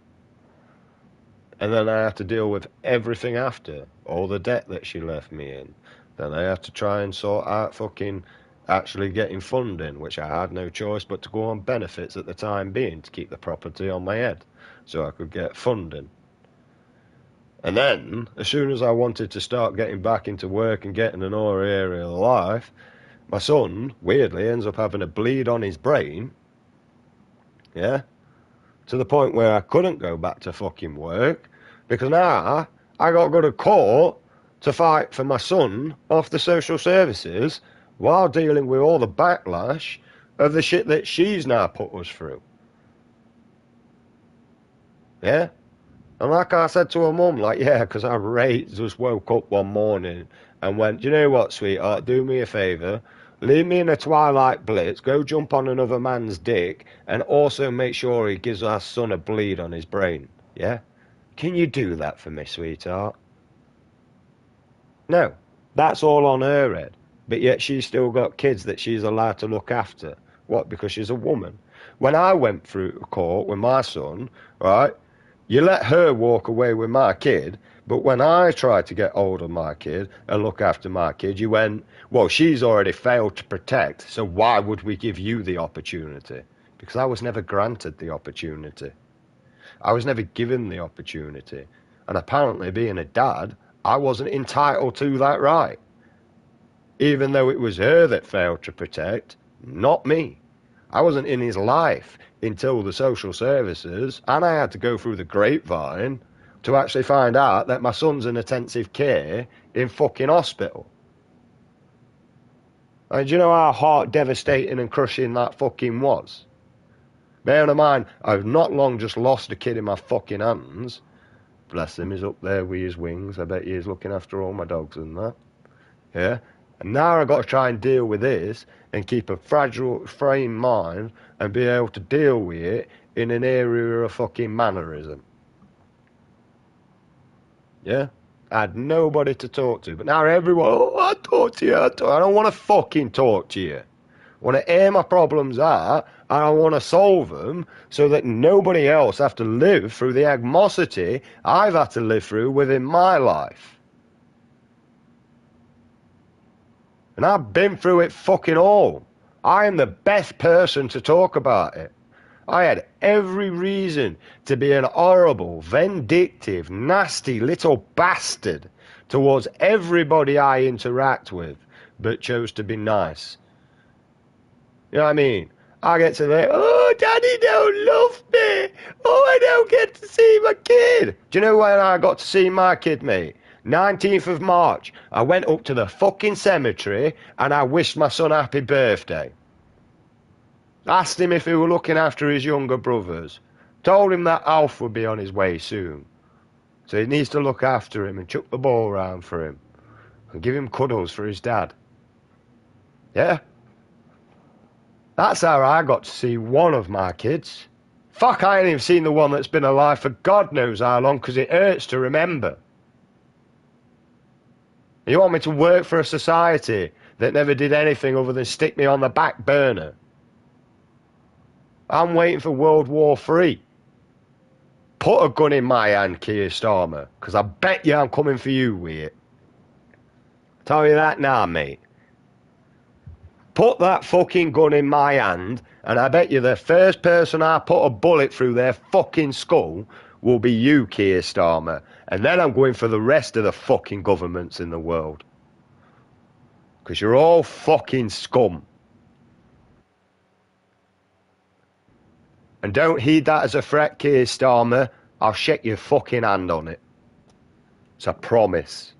And then I had to deal with everything after. All the debt that she left me in. Then I had to try and sort out fucking actually getting funding, which I had no choice but to go on benefits at the time being to keep the property on my head. So I could get funding. And then, as soon as I wanted to start getting back into work and getting an area of life, my son, weirdly, ends up having a bleed on his brain. Yeah? To the point where I couldn't go back to fucking work because now I got to go to court to fight for my son off the social services while dealing with all the backlash of the shit that she's now put us through. Yeah? And like I said to her mum, like, yeah, because I just woke up one morning and went, do you know what, sweetheart, do me a favour, leave me in a twilight blitz, go jump on another man's dick, and also make sure he gives our son a bleed on his brain, yeah? Can you do that for me, sweetheart? No, that's all on her head, but yet she's still got kids that she's allowed to look after. What, because she's a woman? When I went through court with my son, right, you let her walk away with my kid, but when I tried to get hold of my kid and look after my kid, you went, well, she's already failed to protect, so why would we give you the opportunity? Because I was never granted the opportunity. I was never given the opportunity. And apparently, being a dad, I wasn't entitled to that right. Even though it was her that failed to protect, not me. I wasn't in his life until the social services, and I had to go through the grapevine to actually find out that my son's in intensive care in fucking hospital. And do you know how heart devastating and crushing that fucking was? Bear in mind, I've not long just lost a kid in my fucking hands. Bless him, he's up there with his wings. I bet he is looking after all my dogs and that. Yeah? And now I've got to try and deal with this and keep a fragile frame mind and be able to deal with it in an area of fucking mannerism. Yeah? I had nobody to talk to, but now everyone, oh, I talk to you, I don't want to fucking talk to you. I want to air my problems out, and I want to solve them so that nobody else have to live through the animosity I've had to live through within my life. And I've been through it fucking all. I am the best person to talk about it. I had every reason to be an horrible, vindictive, nasty little bastard towards everybody I interact with, but chose to be nice. You know what I mean? I get to there, oh, Daddy don't love me. Oh, I don't get to see my kid. Do you know when I got to see my kid, mate? 19th of March. I went up to the fucking cemetery and I wished my son happy birthday. Asked him if he were looking after his younger brothers. Told him that Alf would be on his way soon. So he needs to look after him and chuck the ball around for him. And give him cuddles for his dad. Yeah? That's how I got to see one of my kids. Fuck, I ain't even seen the one that's been alive for God knows how long, because it hurts to remember. You want me to work for a society that never did anything other than stick me on the back burner? I'm waiting for World War III. Put a gun in my hand, Keir Starmer, because I bet you I'm coming for you with it. Tell you that now, mate. Put that fucking gun in my hand, and I bet you the first person I put a bullet through their fucking skull will be you, Keir Starmer. And then I'm going for the rest of the fucking governments in the world. Because you're all fucking scum. And don't heed that as a threat, Keir Starmer. I'll shake your fucking hand on it. It's a promise.